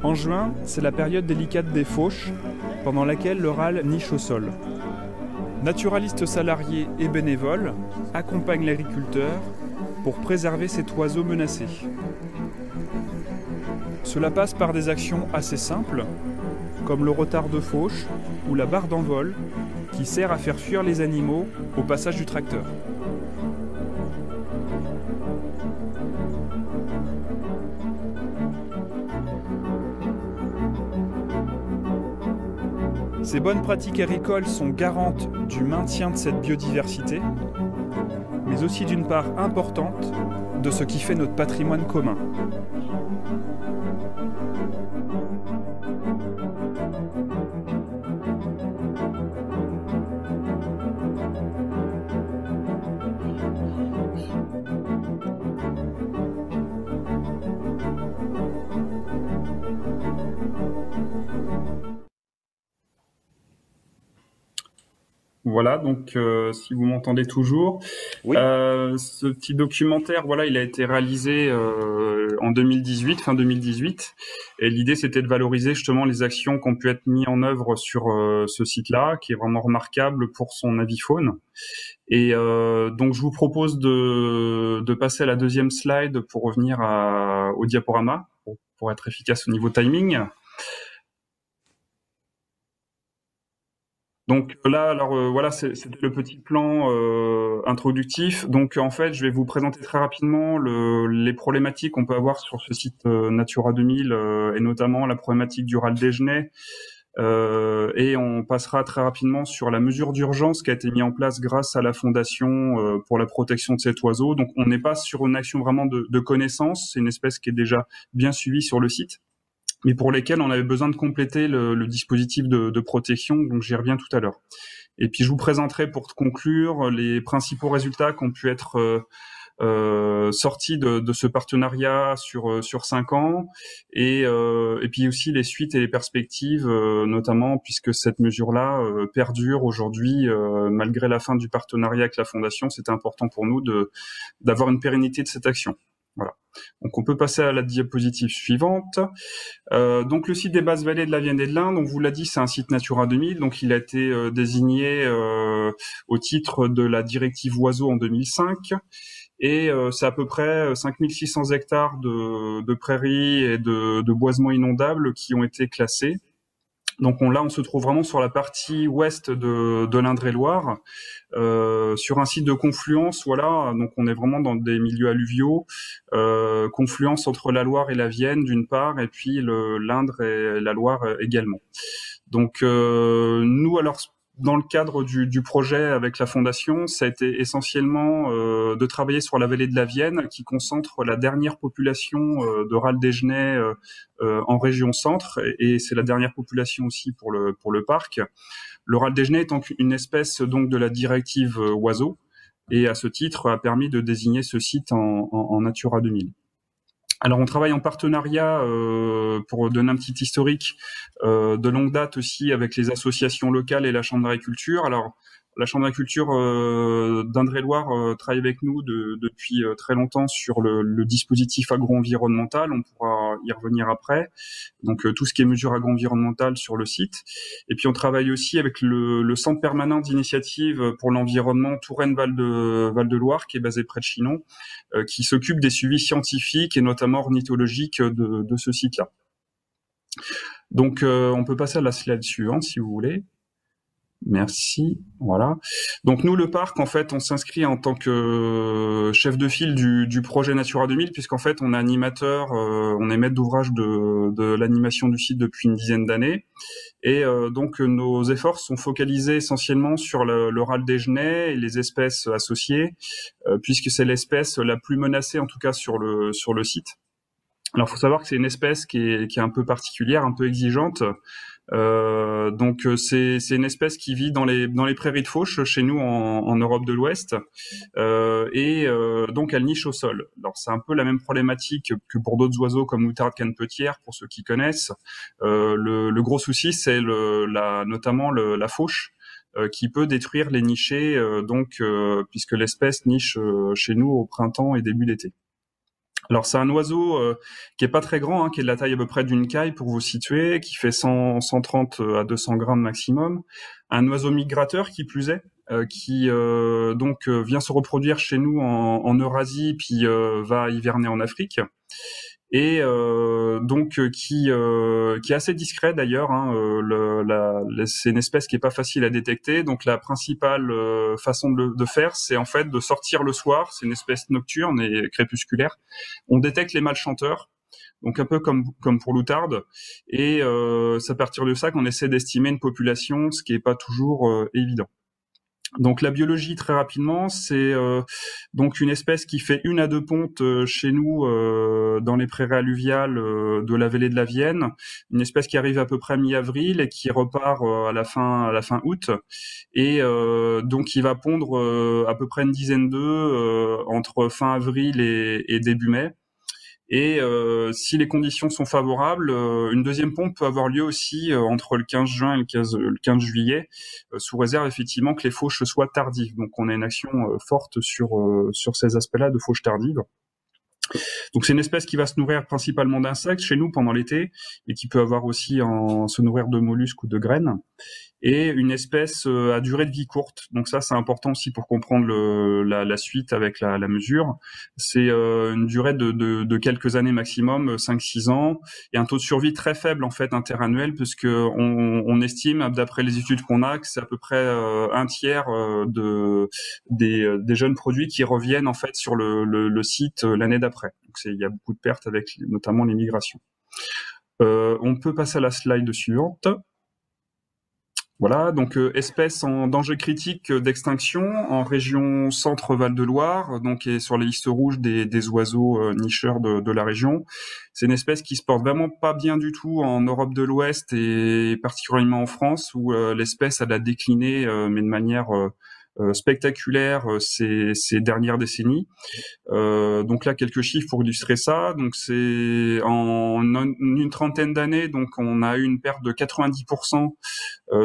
En juin, c'est la période délicate des fauches, pendant laquelle le râle niche au sol. Naturalistes salariés et bénévoles accompagnent l'agriculteur pour préserver cet oiseau menacé. Cela passe par des actions assez simples, comme le retard de fauche ou la barre d'envol, qui sert à faire fuir les animaux au passage du tracteur. Ces bonnes pratiques agricoles sont garantes du maintien de cette biodiversité, mais aussi d'une part importante de ce qui fait notre patrimoine commun. Voilà, donc si vous m'entendez toujours, Oui. ce petit documentaire, voilà, il a été réalisé en 2018, fin 2018, et l'idée c'était de valoriser justement les actions qui ont pu être mises en œuvre sur ce site-là, qui est vraiment remarquable pour son avifaune. Et donc je vous propose de passer à la deuxième slide pour revenir au diaporama, pour être efficace au niveau timing. Donc là, alors voilà, c'était le petit plan introductif. Donc en fait, je vais vous présenter très rapidement les problématiques qu'on peut avoir sur ce site Natura 2000 et notamment la problématique du râle des genêts. Et on passera très rapidement sur la mesure d'urgence qui a été mise en place grâce à la Fondation pour la protection de cet oiseau. Donc on n'est pas sur une action vraiment de connaissance, c'est une espèce qui est déjà bien suivie sur le site, mais pour lesquels on avait besoin de compléter le dispositif de protection, donc j'y reviens tout à l'heure. Et puis je vous présenterai pour conclure les principaux résultats qui ont pu être sortis de ce partenariat sur 5 ans, et puis aussi les suites et les perspectives, notamment puisque cette mesure-là perdure aujourd'hui malgré la fin du partenariat avec la Fondation. C'était important pour nous d'avoir une pérennité de cette action. Voilà. Donc on peut passer à la diapositive suivante. Donc le site des Basses Vallées de la Vienne et de l'Inde, on vous l'a dit, c'est un site Natura 2000, donc il a été désigné au titre de la directive oiseaux en 2005, et c'est à peu près 5600 hectares de prairies et de boisements inondables qui ont été classés. Donc là, on se trouve vraiment sur la partie ouest de l'Indre-et-Loire, sur un site de confluence. Voilà, donc on est vraiment dans des milieux alluviaux, confluence entre la Loire et la Vienne d'une part, et puis l'Indre et la Loire également. Donc nous, alors dans le cadre du projet avec la Fondation, ça a été essentiellement de travailler sur la vallée de la Vienne, qui concentre la dernière population de râle des genêts en région centre, et c'est la dernière population aussi pour le parc. Le râle des genêts étant une espèce donc de la directive oiseaux, et à ce titre a permis de désigner ce site en Natura 2000. Alors on travaille en partenariat, pour donner un petit historique, de longue date aussi avec les associations locales et la Chambre d'agriculture. Alors la Chambre d'agriculture d'Indre-et-Loire travaille avec nous depuis très longtemps sur le dispositif agro-environnemental. On pourra y revenir après. Donc tout ce qui est mesures agro-environnementales sur le site. Et puis on travaille aussi avec le Centre permanent d'initiative pour l'environnement Touraine-Val de Loire, qui est basé près de Chinon, qui s'occupe des suivis scientifiques et notamment ornithologiques de ce site-là. Donc on peut passer à la slide suivante si vous voulez. Merci, voilà. Donc nous, le parc, en fait, on s'inscrit en tant que chef de file du projet Natura 2000, puisqu'en fait, on est animateur, on est maître d'ouvrage de l'animation du site depuis une dizaine d'années. Et donc nos efforts sont focalisés essentiellement sur le râle des genêts et les espèces associées, puisque c'est l'espèce la plus menacée, en tout cas sur le site. Alors, il faut savoir que c'est une espèce qui est un peu particulière, un peu exigeante. Donc c'est une espèce qui vit dans les prairies de fauche chez nous en Europe de l'Ouest, et donc elle niche au sol. Alors c'est un peu la même problématique que pour d'autres oiseaux comme moutarde canepetière, pour ceux qui connaissent. Le gros souci c'est notamment la fauche, qui peut détruire les nichés, puisque l'espèce niche chez nous au printemps et début d'été. Alors c'est un oiseau qui est pas très grand, qui est de la taille à peu près d'une caille pour vous situer, qui fait 130 à 200 grammes maximum. Un oiseau migrateur qui plus est, qui vient se reproduire chez nous en Eurasie, puis va hiverner en Afrique. Et qui est assez discret d'ailleurs. C'est une espèce qui est pas facile à détecter. Donc la principale façon de faire, c'est en fait de sortir le soir. C'est une espèce nocturne et crépusculaire. On détecte les mâles chanteurs, donc un peu comme pour l'outarde. Et c'est à partir de ça qu'on essaie d'estimer une population, ce qui est pas toujours évident. Donc la biologie, très rapidement, c'est donc une espèce qui fait 1 à 2 pontes chez nous dans les prairies alluviales de la vallée de la Vienne, une espèce qui arrive à peu près mi-avril et qui repart à la fin août, et donc il va pondre à peu près une dizaine d'œufs entre fin avril et début mai. Et si les conditions sont favorables, une deuxième ponte peut avoir lieu aussi entre le 15 juin et le 15 juillet, sous réserve effectivement que les fauches soient tardives. Donc on a une action forte sur ces aspects-là de fauches tardives. Donc c'est une espèce qui va se nourrir principalement d'insectes chez nous pendant l'été, et qui peut avoir aussi se nourrir de mollusques ou de graines. Et une espèce à durée de vie courte. Donc ça, c'est important aussi pour comprendre la suite avec la mesure. C'est une durée de quelques années maximum, 5-6 ans, et un taux de survie très faible en fait interannuel, puisque on estime, d'après les études qu'on a, que c'est à peu près un tiers des jeunes produits qui reviennent en fait sur le site l'année d'après. Donc il y a beaucoup de pertes avec notamment les migrations. On peut passer à la slide suivante. Voilà, donc espèce en danger critique d'extinction en région Centre-Val de Loire, donc est sur les listes rouges des oiseaux nicheurs de la région. C'est une espèce qui se porte vraiment pas bien du tout en Europe de l'Ouest et particulièrement en France, où l'espèce a décliné mais de manière spectaculaire ces dernières décennies. Donc là, quelques chiffres pour illustrer ça. Donc c'est en une trentaine d'années, donc on a eu une perte de 90%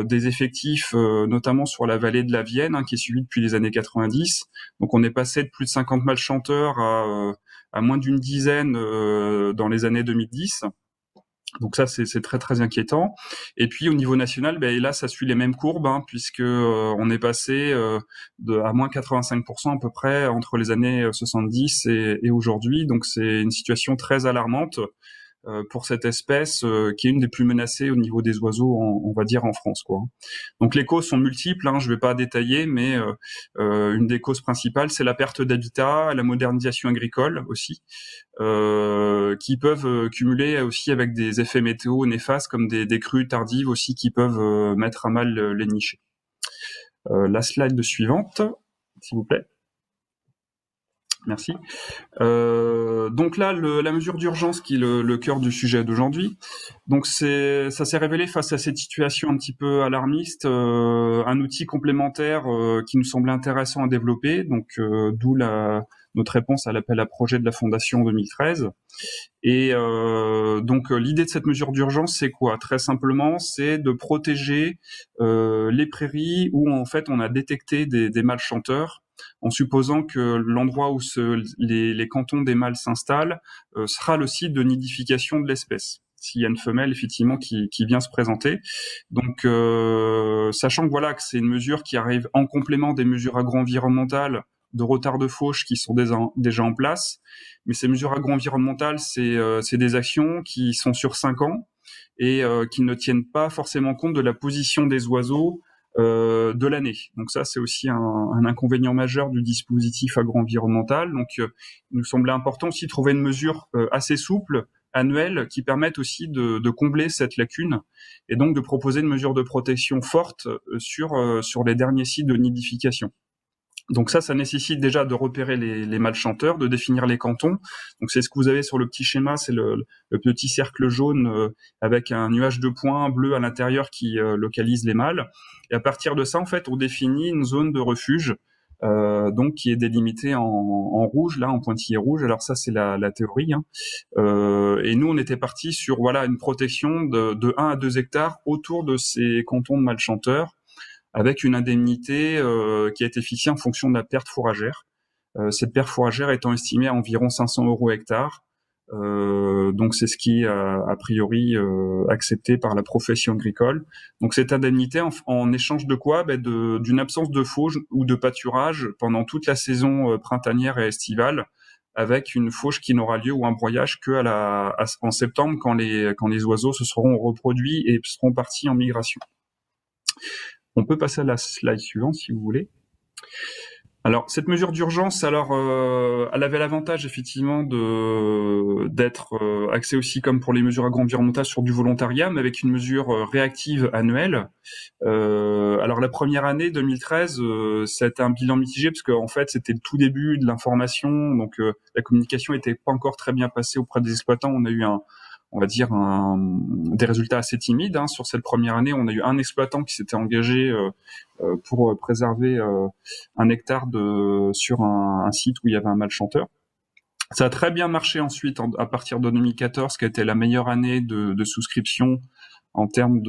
des effectifs, notamment sur la vallée de la Vienne, qui est suivie depuis les années 90. Donc on est passé de plus de 50 malchanteurs à moins d'une dizaine dans les années 2010. Donc ça, c'est très très inquiétant. Et puis au niveau national, là, ça suit les mêmes courbes, puisque on est passé à moins 85% à peu près entre les années 70 et aujourd'hui. Donc c'est une situation très alarmante pour cette espèce qui est une des plus menacées au niveau des oiseaux, on va dire en France, quoi. Donc les causes sont multiples, je vais pas détailler, mais une des causes principales, c'est la perte d'habitat, la modernisation agricole aussi, qui peuvent cumuler aussi avec des effets météo néfastes comme des crues tardives aussi qui peuvent mettre à mal les nichés. La slide suivante, s'il vous plaît. Merci. Donc là, la mesure d'urgence qui est le cœur du sujet d'aujourd'hui. Donc ça s'est révélé face à cette situation un petit peu alarmiste, un outil complémentaire qui nous semblait intéressant à développer. Donc d'où notre réponse à l'appel à projet de la Fondation en 2013. Et donc l'idée de cette mesure d'urgence, c'est quoi? Très simplement, c'est de protéger les prairies où en fait on a détecté des malchanteurs, en supposant que l'endroit où les cantons des mâles s'installent sera le site de nidification de l'espèce, s'il y a une femelle effectivement qui vient se présenter. Donc sachant que que c'est une mesure qui arrive en complément des mesures agro-environnementales de retard de fauche qui sont déjà en place, mais ces mesures agro-environnementales, c'est des actions qui sont sur 5 ans et qui ne tiennent pas forcément compte de la position des oiseaux de l'année. Donc ça, c'est aussi un inconvénient majeur du dispositif agro-environnemental. Donc il nous semblait important aussi de trouver une mesure assez souple, annuelle, qui permette aussi de combler cette lacune et donc de proposer une mesure de protection forte sur les derniers sites de nidification. Donc ça nécessite déjà de repérer les malchanteurs, de définir les cantons. Donc c'est ce que vous avez sur le petit schéma, c'est le petit cercle jaune avec un nuage de points bleus à l'intérieur qui localise les mâles. Et à partir de ça, en fait, on définit une zone de refuge, donc qui est délimitée en rouge, là, en pointillé rouge. Alors ça, c'est la théorie. Et nous, on était partis sur une protection de 1 à 2 hectares autour de ces cantons de malchanteurs, avec une indemnité qui a été fixée en fonction de la perte fourragère. Cette perte fourragère étant estimée à environ 500 € hectare. Donc c'est ce qui est a priori accepté par la profession agricole. Donc cette indemnité en échange de quoi? D'une absence de fauche ou de pâturage pendant toute la saison printanière et estivale, avec une fauche qui n'aura lieu ou un broyage que en septembre, quand les oiseaux se seront reproduits et seront partis en migration. On peut passer à la slide suivante si vous voulez. Alors cette mesure d'urgence, elle avait l'avantage effectivement d'être axée aussi comme pour les mesures agro-environnementales sur du volontariat, mais avec une mesure réactive annuelle. Alors la première année 2013, ça a été un bilan mitigé parce qu'en fait c'était le tout début de l'information, donc la communication était pas encore très bien passée auprès des exploitants. On a eu des résultats assez timides sur cette première année. On a eu un exploitant qui s'était engagé pour préserver un hectare sur un site où il y avait un mâle chanteur. Ça a très bien marché ensuite à partir de 2014, qui a été la meilleure année de souscription en termes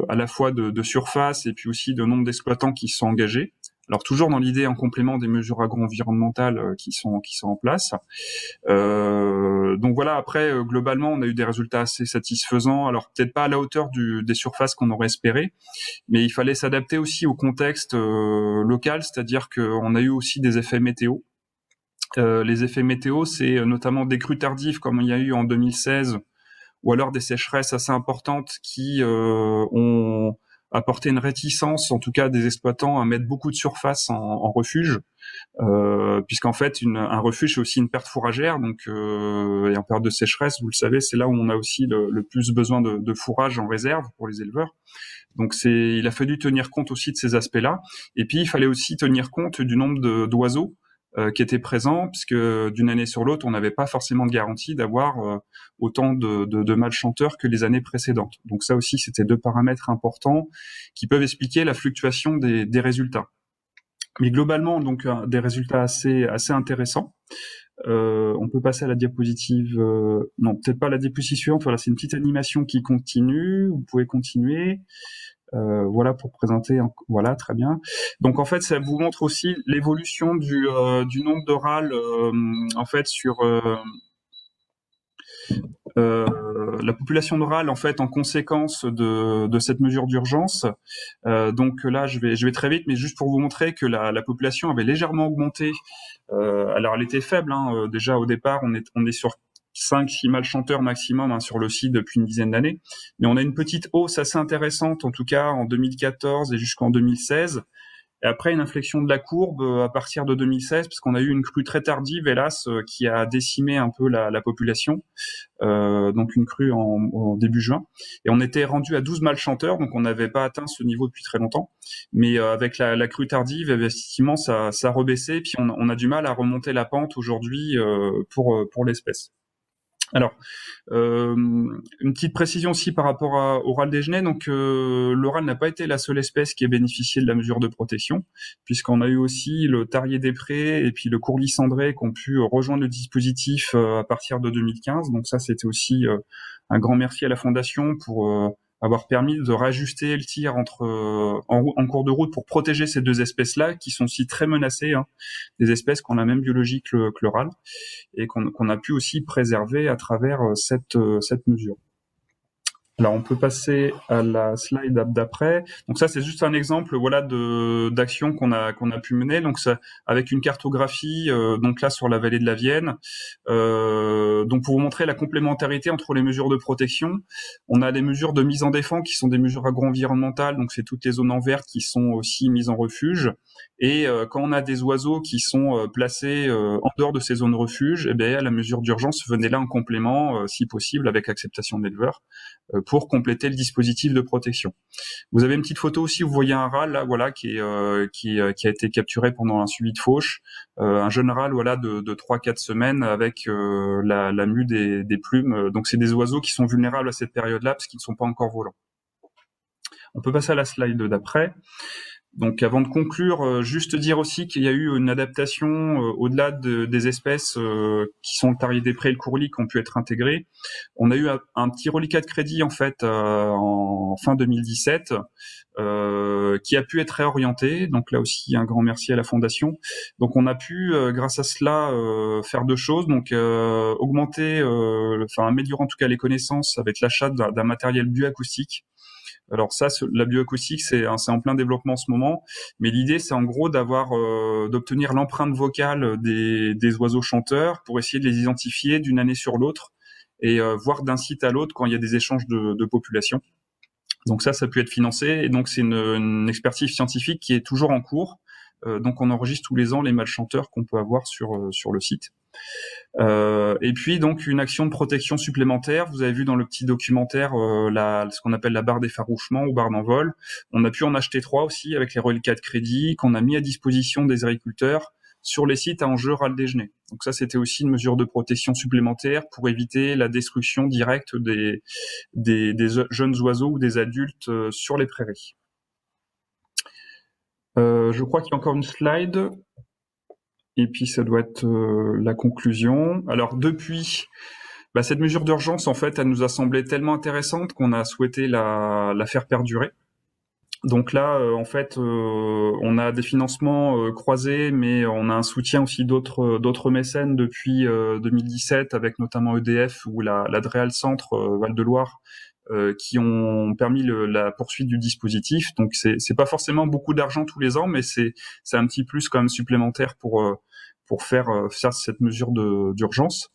à la fois de surface et puis aussi de nombre d'exploitants qui se sont engagés. Alors toujours dans l'idée en complément des mesures agro-environnementales qui sont en place. Donc voilà, après globalement on a eu des résultats assez satisfaisants. Alors peut-être pas à la hauteur des surfaces qu'on aurait espéré, mais il fallait s'adapter aussi au contexte local, c'est-à-dire qu'on a eu aussi des effets météo. Les effets météo, c'est notamment des crues tardives comme il y a eu en 2016, ou alors des sécheresses assez importantes qui ont apporté une réticence, en tout cas des exploitants, à mettre beaucoup de surface en refuge, puisqu'en fait un refuge c'est aussi une perte fourragère, donc et en période de sécheresse, vous le savez, c'est là où on a aussi le plus besoin de fourrage en réserve pour les éleveurs. Donc il a fallu tenir compte aussi de ces aspects-là, et puis il fallait aussi tenir compte du nombre d'oiseaux qui étaient présents, puisque d'une année sur l'autre, on n'avait pas forcément de garantie d'avoir autant de mâles chanteurs que les années précédentes. Donc ça aussi, c'était deux paramètres importants qui peuvent expliquer la fluctuation des résultats. Mais globalement, donc des résultats assez intéressants. On peut passer à la diapositive. Non, peut-être pas la diapositive suivante. Voilà, c'est une petite animation qui continue. Vous pouvez continuer. Voilà pour présenter. Voilà, très bien. Donc en fait, ça vous montre aussi l'évolution du nombre de râles en fait sur la population de râles en fait en conséquence de cette mesure d'urgence. Donc là, je vais très vite, mais juste pour vous montrer que la population avait légèrement augmenté. Alors elle était faible, déjà au départ, on est sur 5-6 mâles chanteurs maximum sur le site depuis une dizaine d'années. Mais on a une petite hausse assez intéressante, en tout cas en 2014 et jusqu'en 2016. Et après, une inflexion de la courbe à partir de 2016, parce qu'on a eu une crue très tardive, hélas, qui a décimé un peu la population. Donc une crue en début juin. Et on était rendu à 12 mâles chanteurs, donc on n'avait pas atteint ce niveau depuis très longtemps. Mais avec la crue tardive, effectivement, ça a rebaissé. Puis on a du mal à remonter la pente aujourd'hui pour l'espèce. Alors, une petite précision aussi par rapport au râle des genêts. Donc, le râle n'a pas été la seule espèce qui a bénéficié de la mesure de protection, puisqu'on a eu aussi le tarier des prés et puis le courlis cendré qui ont pu rejoindre le dispositif à partir de 2015. Donc ça, c'était aussi un grand merci à la Fondation pour avoir permis de réajuster le tir en cours de route pour protéger ces deux espèces-là qui sont aussi très menacées, des espèces qui ont la même biologie que le râle et qu'on a pu aussi préserver à travers cette mesure. Alors on peut passer à la slide d'après. Donc ça c'est juste un exemple, voilà, d'action qu'on a pu mener. Donc ça, avec une cartographie, donc là sur la vallée de la Vienne. Donc pour vous montrer la complémentarité entre les mesures de protection, on a les mesures de mise en défense qui sont des mesures agro-environnementales. Donc c'est toutes les zones en vert qui sont aussi mises en refuge. Et quand on a des oiseaux qui sont placés en dehors de ces zones refuge, eh bien la mesure d'urgence venait là en complément, si possible, avec acceptation de l'éleveur, pour compléter le dispositif de protection. Vous avez une petite photo aussi, vous voyez un râle là, voilà, qui a été capturé pendant un suivi de fauche, un jeune râle, voilà, de 3-4 semaines avec la mue des plumes. Donc c'est des oiseaux qui sont vulnérables à cette période-là parce qu'ils ne sont pas encore volants. On peut passer à la slide d'après. Donc avant de conclure, juste dire aussi qu'il y a eu une adaptation au-delà des espèces qui sont le tarier des prés et le courlis qui ont pu être intégrés. On a eu un petit reliquat de crédit en fait en fin 2017 qui a pu être réorienté. Donc là aussi un grand merci à la Fondation. Donc on a pu grâce à cela faire deux choses. Donc améliorer en tout cas les connaissances avec l'achat d'un matériel bioacoustique. Alors ça, la bioacoustique, c'est en plein développement en ce moment, mais l'idée, c'est en gros d'obtenir l'empreinte vocale des oiseaux chanteurs pour essayer de les identifier d'une année sur l'autre et voir d'un site à l'autre quand il y a des échanges de population. Donc ça peut être financé, et donc c'est une expertise scientifique qui est toujours en cours, donc on enregistre tous les ans les malchanteurs qu'on peut avoir sur le site. Et puis donc une action de protection supplémentaire. Vous avez vu dans le petit documentaire ce qu'on appelle la barre d'effarouchement ou barre d'envol. On a pu en acheter 3 aussi avec les reliquats de crédit qu'on a mis à disposition des agriculteurs sur les sites à enjeu râle des genêts. Donc ça, c'était aussi une mesure de protection supplémentaire pour éviter la destruction directe des jeunes oiseaux ou des adultes sur les prairies. Je crois qu'il y a encore une slide. Et puis ça doit être la conclusion. Alors depuis, cette mesure d'urgence, en fait, elle nous a semblé tellement intéressante qu'on a souhaité la faire perdurer. Donc là, en fait, on a des financements croisés, mais on a un soutien aussi d'autres mécènes depuis 2017, avec notamment EDF ou la Dreal Centre Val-de-Loire, qui ont permis la poursuite du dispositif. Donc c'est pas forcément beaucoup d'argent tous les ans, mais c'est un petit plus quand même supplémentaire pour faire cette mesure d'urgence.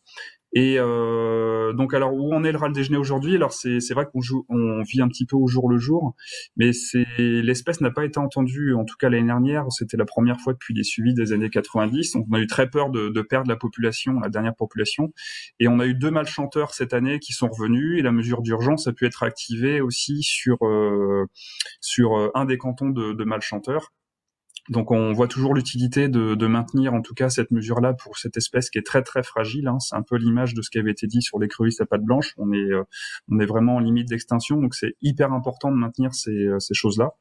Et donc alors où en est le râle des genêts aujourd'hui? Alors c'est vrai on vit un petit peu au jour le jour, mais l'espèce n'a pas été entendue, en tout cas l'année dernière. C'était la première fois depuis les suivis des années 90, donc on a eu très peur de perdre la dernière population, et on a eu 2 malchanteurs cette année qui sont revenus, et la mesure d'urgence a pu être activée aussi sur un des cantons de malchanteurs. Donc on voit toujours l'utilité de maintenir en tout cas cette mesure-là pour cette espèce qui est très très fragile. C'est un peu l'image de ce qui avait été dit sur l'écrevisse à pattes blanches. On est vraiment en limite d'extinction, donc c'est hyper important de maintenir ces choses-là.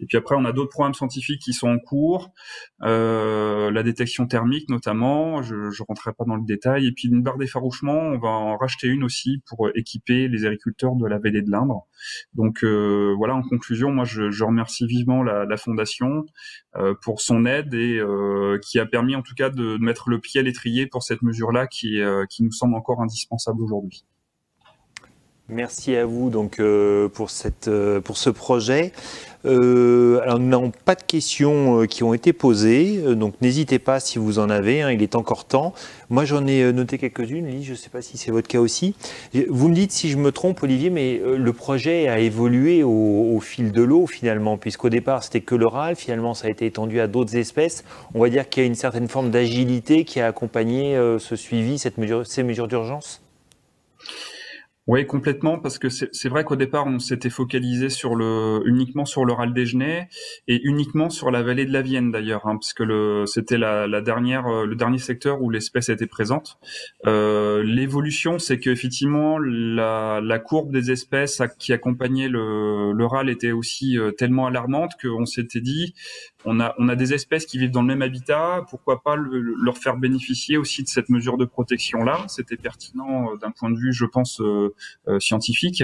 Et puis après, on a d'autres programmes scientifiques qui sont en cours, la détection thermique notamment, je rentrerai pas dans le détail. Et puis une barre d'effarouchement, on va en racheter une aussi pour équiper les agriculteurs de la vallée de l'Indre. Donc voilà, en conclusion, moi je remercie vivement la Fondation pour son aide et qui a permis en tout cas de mettre le pied à l'étrier pour cette mesure-là qui nous semble encore indispensable aujourd'hui. Merci à vous donc pour ce projet. Alors nous n'avons pas de questions qui ont été posées, donc n'hésitez pas si vous en avez, il est encore temps. Moi j'en ai noté quelques-unes, Lise, je ne sais pas si c'est votre cas aussi. Vous me dites si je me trompe, Olivier, mais le projet a évolué au fil de l'eau finalement, puisqu'au départ c'était que le râle, finalement ça a été étendu à d'autres espèces. On va dire qu'il y a une certaine forme d'agilité qui a accompagné ce suivi, ces mesures d'urgence. Oui, complètement, parce que c'est vrai qu'au départ, on s'était focalisé uniquement sur le râle des genêts et uniquement sur la vallée de la Vienne d'ailleurs, parce que c'était le dernier secteur où l'espèce était présente. L'évolution, c'est qu'effectivement, la courbe des espèces qui accompagnait le râle était aussi tellement alarmante qu'on s'était dit, on a des espèces qui vivent dans le même habitat, pourquoi pas leur faire bénéficier aussi de cette mesure de protection-là. C'était pertinent d'un point de vue, je pense, scientifique.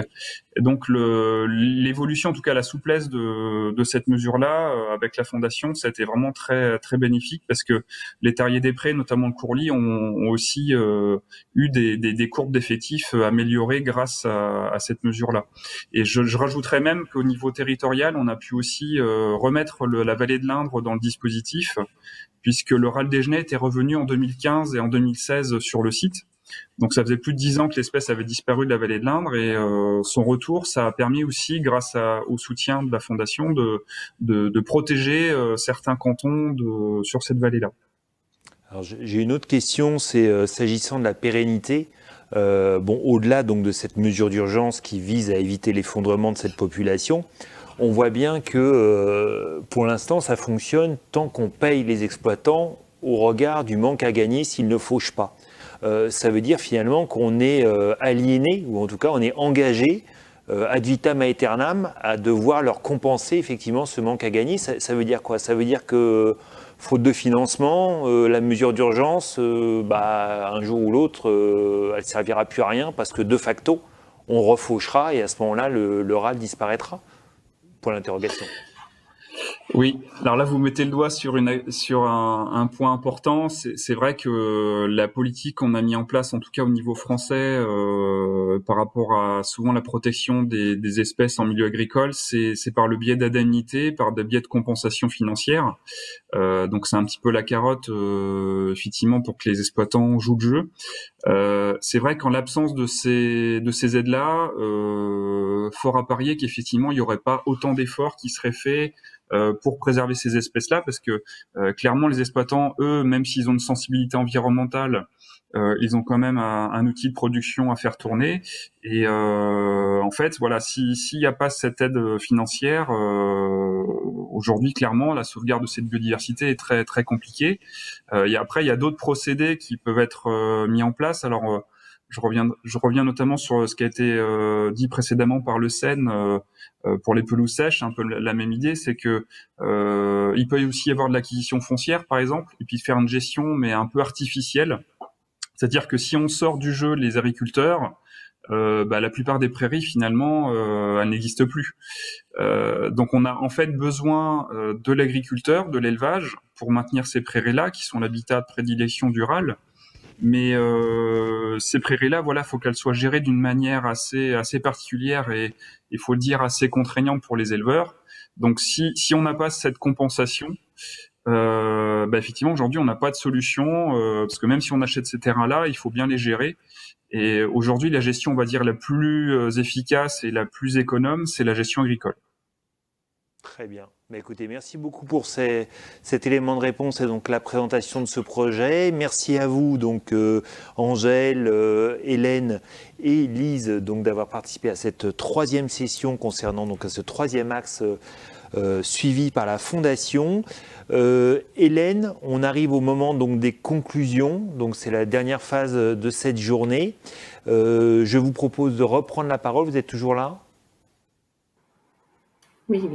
Et donc l'évolution, en tout cas la souplesse de cette mesure-là, avec la Fondation, ça a été vraiment très très bénéfique parce que les terriers des prés, notamment le courlis, ont aussi eu des courbes d'effectifs améliorées grâce à cette mesure-là. Et je rajouterais même qu'au niveau territorial, on a pu aussi remettre la vallée de l'Indre dans le dispositif, puisque le râle des genêts était revenu en 2015 et en 2016 sur le site. Donc ça faisait plus de 10 ans que l'espèce avait disparu de la vallée de l'Indre et son retour, ça a permis aussi, grâce au soutien de la Fondation, de protéger certains cantons sur cette vallée-là. Alors j'ai une autre question, c'est s'agissant de la pérennité. Au-delà donc de cette mesure d'urgence qui vise à éviter l'effondrement de cette population, on voit bien que pour l'instant ça fonctionne tant qu'on paye les exploitants au regard du manque à gagner s'ils ne fauchent pas. Ça veut dire finalement qu'on est aliéné, ou en tout cas on est engagé ad vitam aeternam à devoir leur compenser effectivement ce manque à gagner. Ça veut dire quoi? Ça veut dire que faute de financement, la mesure d'urgence, un jour ou l'autre, elle ne servira plus à rien parce que de facto, on refauchera et à ce moment-là, le râle disparaîtra. Point d'interrogation. Oui, alors là vous mettez le doigt sur un point important. C'est vrai que la politique qu'on a mis en place, en tout cas au niveau français, par rapport à souvent la protection des espèces en milieu agricole, c'est par le biais d'indemnités, par des biais de compensation financière. Donc c'est un petit peu la carotte, effectivement, pour que les exploitants jouent le jeu. C'est vrai qu'en l'absence de ces aides-là, fort à parier qu'effectivement il n'y aurait pas autant d'efforts qui seraient faits pour préserver ces espèces-là, parce que clairement les exploitants, eux, même s'ils ont une sensibilité environnementale, ils ont quand même un outil de production à faire tourner. Et en fait, voilà, s'il n'y a pas cette aide financière, aujourd'hui, clairement, la sauvegarde de cette biodiversité est très très compliquée. Après, il y a d'autres procédés qui peuvent être mis en place. Alors, je reviens notamment sur ce qui a été dit précédemment par le SEN pour les pelouses sèches. C'est un peu la même idée, c'est que il peut aussi y avoir de l'acquisition foncière, par exemple, et puis faire une gestion, mais un peu artificielle. C'est-à-dire que si on sort du jeu les agriculteurs, la plupart des prairies finalement elles n'existent plus. Donc on a en fait besoin de l'agriculteur, de l'élevage pour maintenir ces prairies-là qui sont l'habitat de prédilection du râle. Mais ces prairies-là, voilà, faut qu'elles soient gérées d'une manière assez particulière et il faut le dire assez contraignante pour les éleveurs. Donc si on n'a pas cette compensation, effectivement aujourd'hui on n'a pas de solution parce que même si on achète ces terrains-là, il faut bien les gérer. Et aujourd'hui la gestion, on va dire, la plus efficace et la plus économe, c'est la gestion agricole. Très bien. Mais écoutez, merci beaucoup pour cet élément de réponse et donc la présentation de ce projet. Merci à vous, donc Angèle, Hélène et Lise, donc d'avoir participé à cette troisième session concernant donc ce troisième axe suivi par la Fondation. Hélène, on arrive au moment donc des conclusions. Donc c'est la dernière phase de cette journée. Je vous propose de reprendre la parole. Vous êtes toujours là ? Oui,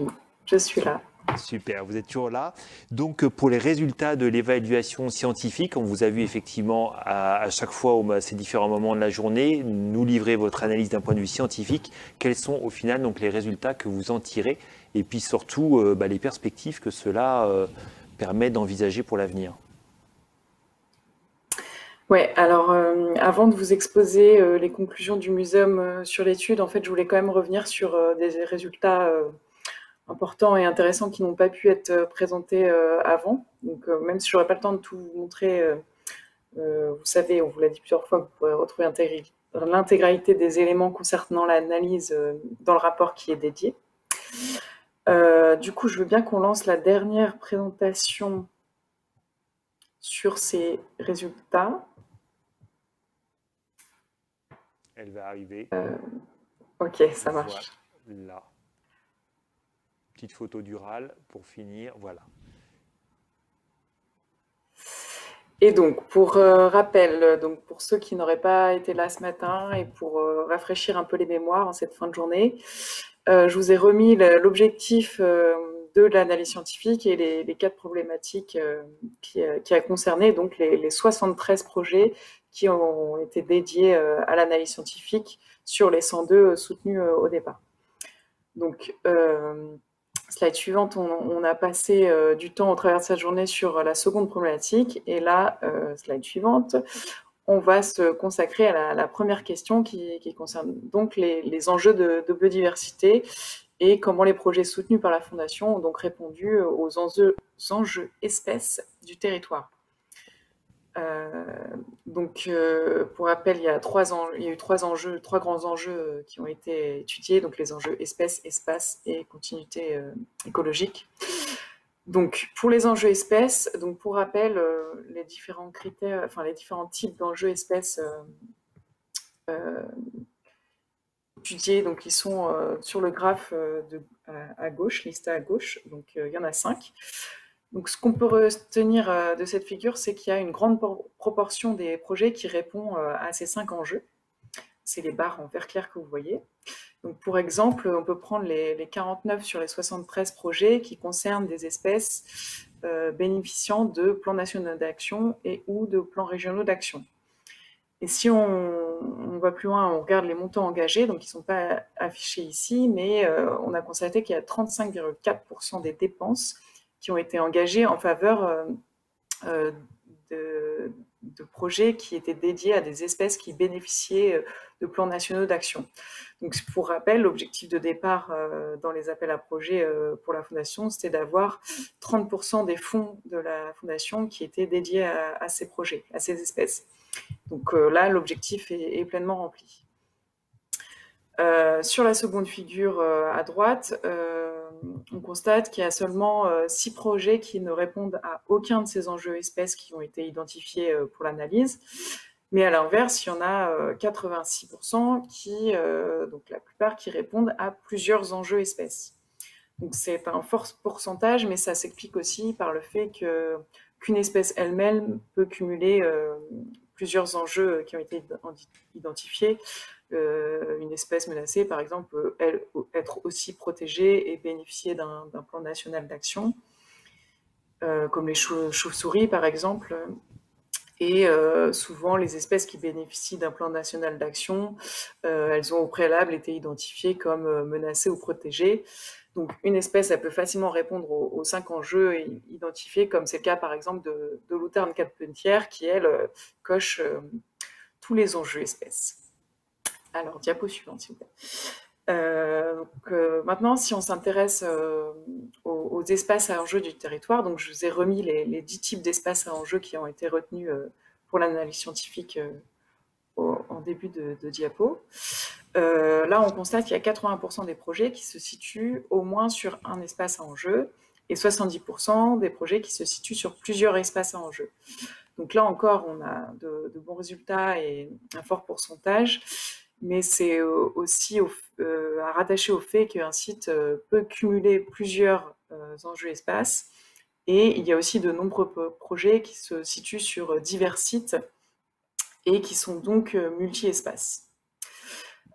je suis là. Super, vous êtes toujours là. Donc pour les résultats de l'évaluation scientifique, on vous a vu effectivement à chaque fois à ces différents moments de la journée nous livrer votre analyse d'un point de vue scientifique. Quels sont au final donc les résultats que vous en tirez et puis surtout les perspectives que cela permet d'envisager pour l'avenir? Oui, alors avant de vous exposer les conclusions du muséum sur l'étude, en fait, je voulais quand même revenir sur des résultats importants et intéressants qui n'ont pas pu être présentés avant. Donc, même si je n'aurai pas le temps de tout vous montrer, vous savez, on vous l'a dit plusieurs fois, vous pourrez retrouver l'intégralité des éléments concernant l'analyse dans le rapport qui est dédié. Du coup, je veux bien qu'on lance la dernière présentation sur ces résultats. Elle va arriver. Ok, ça marche. Voilà. Petite photo du râle pour finir, voilà. Et donc, pour rappel, donc pour ceux qui n'auraient pas été là ce matin et pour rafraîchir un peu les mémoires en cette fin de journée, je vous ai remis l'objectif de l'analyse scientifique et les 4 problématiques qui a concerné donc les 73 projets qui ont été dédiés à l'analyse scientifique sur les 102 soutenus au départ. Donc, slide suivante, on a passé du temps au travers de cette journée sur la seconde problématique. Et là, slide suivante, on va se consacrer à la première question qui concerne donc les enjeux de biodiversité et comment les projets soutenus par la Fondation ont donc répondu aux enjeux espèces du territoire. Pour rappel, il y a eu trois grands enjeux qui ont été étudiés, donc les enjeux espèces, espace et continuité écologique. Donc, pour les enjeux espèces, donc pour rappel, les différents critères, enfin les différents types d'enjeux espèces étudiés, donc ils sont sur le graphe à gauche, listé à gauche. Donc, il y en a 5. Donc, ce qu'on peut retenir de cette figure, c'est qu'il y a une grande proportion des projets qui répond à ces 5 enjeux. C'est les barres en vert clair que vous voyez. Donc, pour exemple, on peut prendre les 49 sur les 73 projets qui concernent des espèces bénéficiant de plans nationaux d'action et ou de plans régionaux d'action. Et si on va plus loin, on regarde les montants engagés, donc ils ne sont pas affichés ici, mais on a constaté qu'il y a 35,4% des dépenses qui ont été engagées en faveur de projets qui étaient dédiés à des espèces qui bénéficiaient de plans nationaux d'action. Donc, pour rappel, l'objectif de départ dans les appels à projets pour la Fondation, c'était d'avoir 30% des fonds de la Fondation qui étaient dédiés à ces projets, à ces espèces. Donc là, l'objectif est pleinement rempli. Sur la seconde figure à droite, on constate qu'il y a seulement 6 projets qui ne répondent à aucun de ces enjeux espèces qui ont été identifiés pour l'analyse. Mais à l'inverse, il y en a 86% qui, donc la plupart, qui répondent à plusieurs enjeux espèces. Donc c'est un fort pourcentage, mais ça s'explique aussi par le fait qu'une espèce elle-même peut cumuler plusieurs enjeux qui ont été identifiés. Une espèce menacée, par exemple, peut être aussi protégée et bénéficier d'un plan national d'action, comme les chauves-souris, par exemple. Et souvent, les espèces qui bénéficient d'un plan national d'action, elles ont au préalable été identifiées comme menacées ou protégées. Donc, une espèce, elle peut facilement répondre aux 5 enjeux identifiés, comme c'est le cas, par exemple, de l'outarde carpentière, qui, elle, coche tous les enjeux espèces. Alors, diapo suivante, s'il vous plaît. Maintenant, si on s'intéresse aux espaces à enjeu du territoire, donc je vous ai remis les 10 types d'espaces à enjeu qui ont été retenus pour l'analyse scientifique en début de diapo. Là, on constate qu'il y a 80% des projets qui se situent au moins sur un espace à enjeu et 70% des projets qui se situent sur plusieurs espaces à enjeu. Donc là encore, on a de bons résultats et un fort pourcentage, mais c'est aussi à rattacher au fait qu'un site peut cumuler plusieurs enjeux espaces, et il y a aussi de nombreux projets qui se situent sur divers sites et qui sont donc multi-espaces.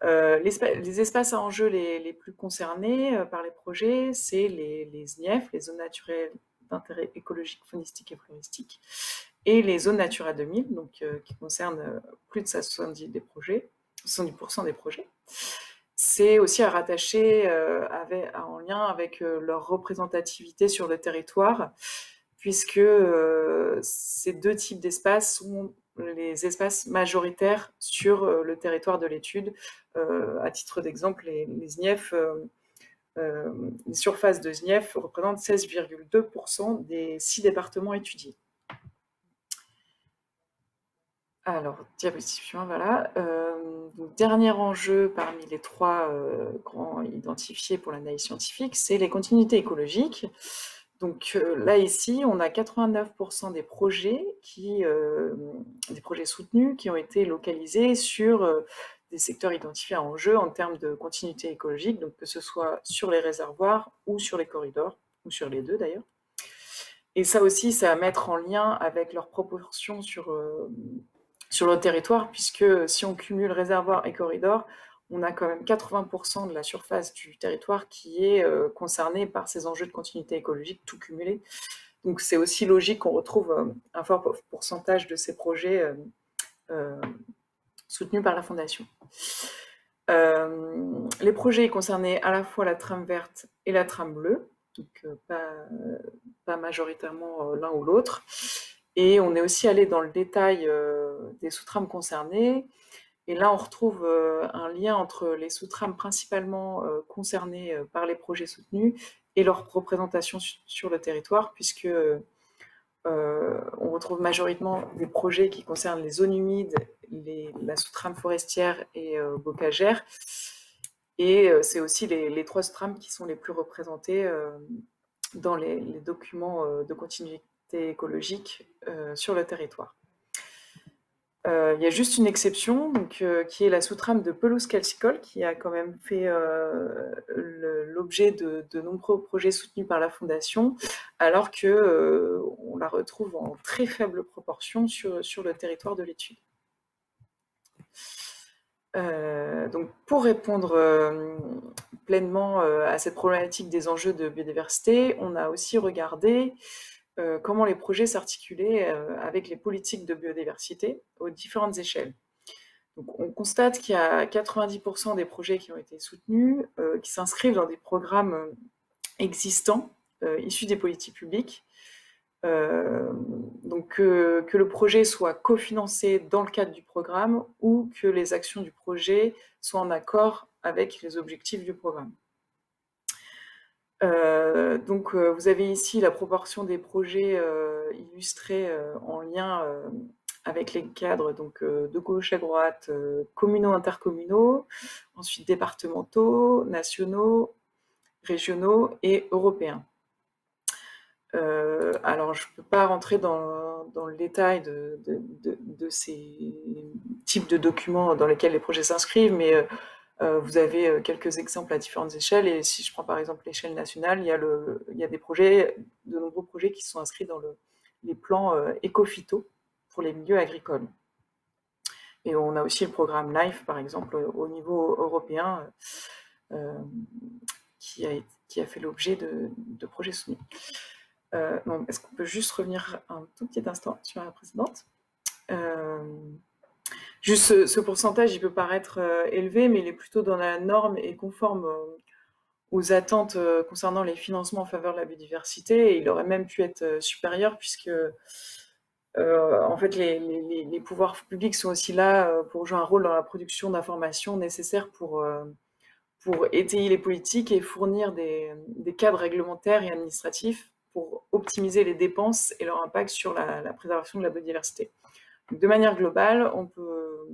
Les espaces à enjeu les plus concernés par les projets, c'est les ZNIEF, les zones naturelles d'intérêt écologique, faunistique et floristique, et les zones Natura 2000, donc, qui concernent plus de 70% des projets. C'est aussi à rattacher en lien avec leur représentativité sur le territoire, puisque ces deux types d'espaces sont les espaces majoritaires sur le territoire de l'étude. À titre d'exemple, les ZNIEF, les surfaces de ZNIEF représentent 16,2% des 6 départements étudiés. Alors, diapositive suivante, voilà. Donc, dernier enjeu parmi les 3 grands identifiés pour l'analyse scientifique, c'est les continuités écologiques. Donc là, ici, on a 89% des projets soutenus qui ont été localisés sur des secteurs identifiés à enjeu en termes de continuité écologique, donc que ce soit sur les réservoirs ou sur les corridors, ou sur les deux d'ailleurs. Et ça aussi, c'est à mettre en lien avec leur proportion sur le territoire, puisque si on cumule réservoir et corridor, on a quand même 80% de la surface du territoire qui est concernée par ces enjeux de continuité écologique, tout cumulé. Donc c'est aussi logique qu'on retrouve un fort pourcentage de ces projets soutenus par la Fondation. Les projets concernaient à la fois la trame verte et la trame bleue, donc pas majoritairement l'un ou l'autre. Et on est aussi allé dans le détail des sous-trames concernées. Et là, on retrouve un lien entre les sous-trames principalement concernées par les projets soutenus et leur représentation sur le territoire, puisque on retrouve majoritairement des projets qui concernent les zones humides, la sous-trame forestière et bocagère. Et c'est aussi les 3 sous-trames qui sont les plus représentées dans les documents de continuité écologique sur le territoire. Il y a juste une exception, donc, qui est la sous-trame de pelouse calcicole, qui a quand même fait l'objet de nombreux projets soutenus par la Fondation, alors qu'on la retrouve en très faible proportion sur le territoire de l'étude. Donc, pour répondre pleinement à cette problématique des enjeux de biodiversité, on a aussi regardé comment les projets s'articulaient avec les politiques de biodiversité aux différentes échelles. Donc, on constate qu'il y a 90% des projets qui ont été soutenus qui s'inscrivent dans des programmes existants issus des politiques publiques. Donc que le projet soit cofinancé dans le cadre du programme ou que les actions du projet soient en accord avec les objectifs du programme. Donc vous avez ici la proportion des projets illustrés en lien avec les cadres donc, de gauche à droite, communaux, intercommunaux. ensuite départementaux, nationaux, régionaux et européens. Alors, je ne peux pas rentrer dans le détail de ces types de documents dans lesquels les projets s'inscrivent, mais vous avez quelques exemples à différentes échelles. Et si je prends par exemple l'échelle nationale, il y a de nombreux projets qui sont inscrits dans les plans éco-phyto pour les milieux agricoles. Et on a aussi le programme LIFE, par exemple, au niveau européen, qui a fait l'objet de projets soumis. Est-ce qu'on peut juste revenir un tout petit instant sur la précédente? Juste ce pourcentage, il peut paraître élevé, mais il est plutôt dans la norme et conforme aux attentes concernant les financements en faveur de la biodiversité. Et il aurait même pu être supérieur, puisque en fait, les pouvoirs publics sont aussi là pour jouer un rôle dans la production d'informations nécessaires pour étayer les politiques et fournir des cadres réglementaires et administratifs pour optimiser les dépenses et leur impact sur la préservation de la biodiversité. Donc, de manière globale, on peut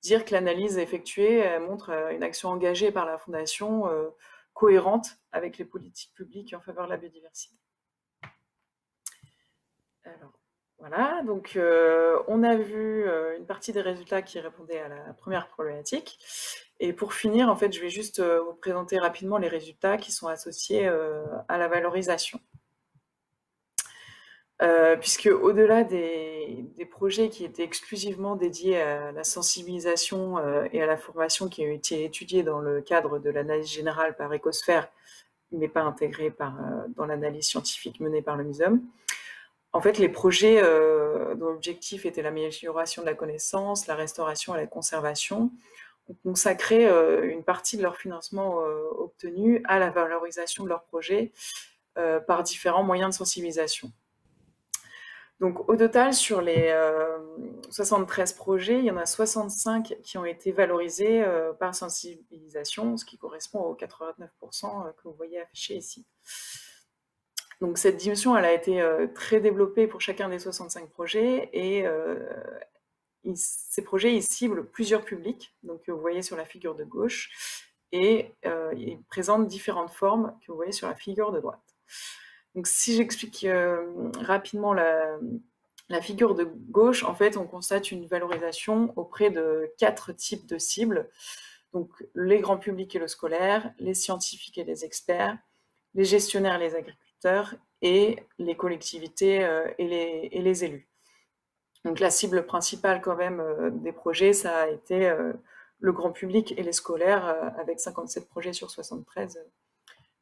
dire que l'analyse effectuée montre une action engagée par la Fondation cohérente avec les politiques publiques en faveur de la biodiversité. Alors, voilà, donc on a vu une partie des résultats qui répondaient à la première problématique. Et pour finir, en fait, je vais juste vous présenter rapidement les résultats qui sont associés à la valorisation. Puisque au-delà des projets qui étaient exclusivement dédiés à la sensibilisation et à la formation qui ont été étudiés dans le cadre de l'analyse générale par Ecosphère, mais pas intégrés dans l'analyse scientifique menée par le MUSEUM, en fait, les projets dont l'objectif était l'amélioration de la connaissance, la restauration et la conservation, ont consacré une partie de leur financement obtenu à la valorisation de leurs projets par différents moyens de sensibilisation. Donc, au total, sur les 73 projets, il y en a 65 qui ont été valorisés par sensibilisation, ce qui correspond aux 89% que vous voyez affichés ici. Donc, cette dimension, elle a été très développée pour chacun des 65 projets et ces projets, ils ciblent plusieurs publics, donc vous voyez sur la figure de gauche, et ils présentent différentes formes que vous voyez sur la figure de droite. Donc si j'explique rapidement la figure de gauche, en fait, on constate une valorisation auprès de 4 types de cibles, donc les grands publics et le scolaire, les scientifiques et les experts, les gestionnaires et les agriculteurs, et les collectivités et les élus. Donc la cible principale quand même des projets, ça a été le grand public et les scolaires, avec 57 projets sur 73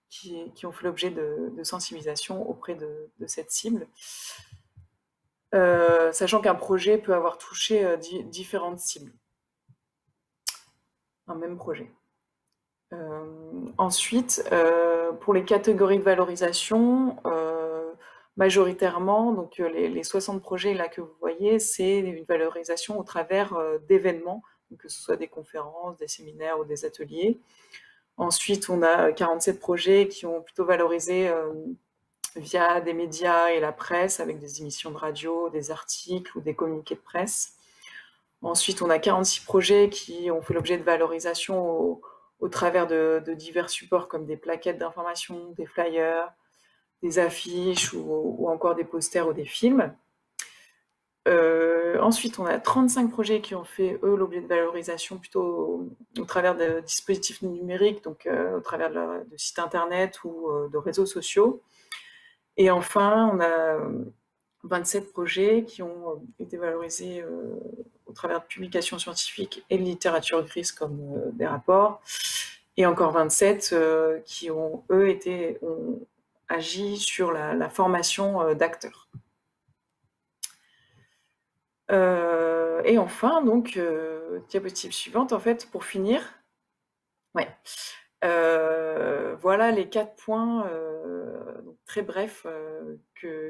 qui ont fait l'objet de sensibilisation auprès de cette cible. Sachant qu'un projet peut avoir touché différentes cibles. Un même projet. Ensuite, pour les catégories de valorisation, majoritairement, donc les 60 projets là que vous voyez, c'est une valorisation au travers d'événements, que ce soit des conférences, des séminaires ou des ateliers. Ensuite, on a 47 projets qui ont plutôt valorisé via des médias et la presse, avec des émissions de radio, des articles ou des communiqués de presse. Ensuite, on a 46 projets qui ont fait l'objet de valorisation au travers de divers supports comme des plaquettes d'information, des flyers, des affiches ou encore des posters ou des films. Ensuite, on a 35 projets qui ont fait, eux, l'objet de valorisation plutôt au travers de dispositifs numériques, donc au travers de sites internet ou de réseaux sociaux. Et enfin, on a 27 projets qui ont été valorisés au travers de publications scientifiques et de littérature grise comme des rapports. Et encore 27 qui ont, eux, ont agi sur la formation d'acteurs. Et enfin, donc, diapositive suivante, en fait, pour finir. Ouais. Voilà les 4 points donc très brefs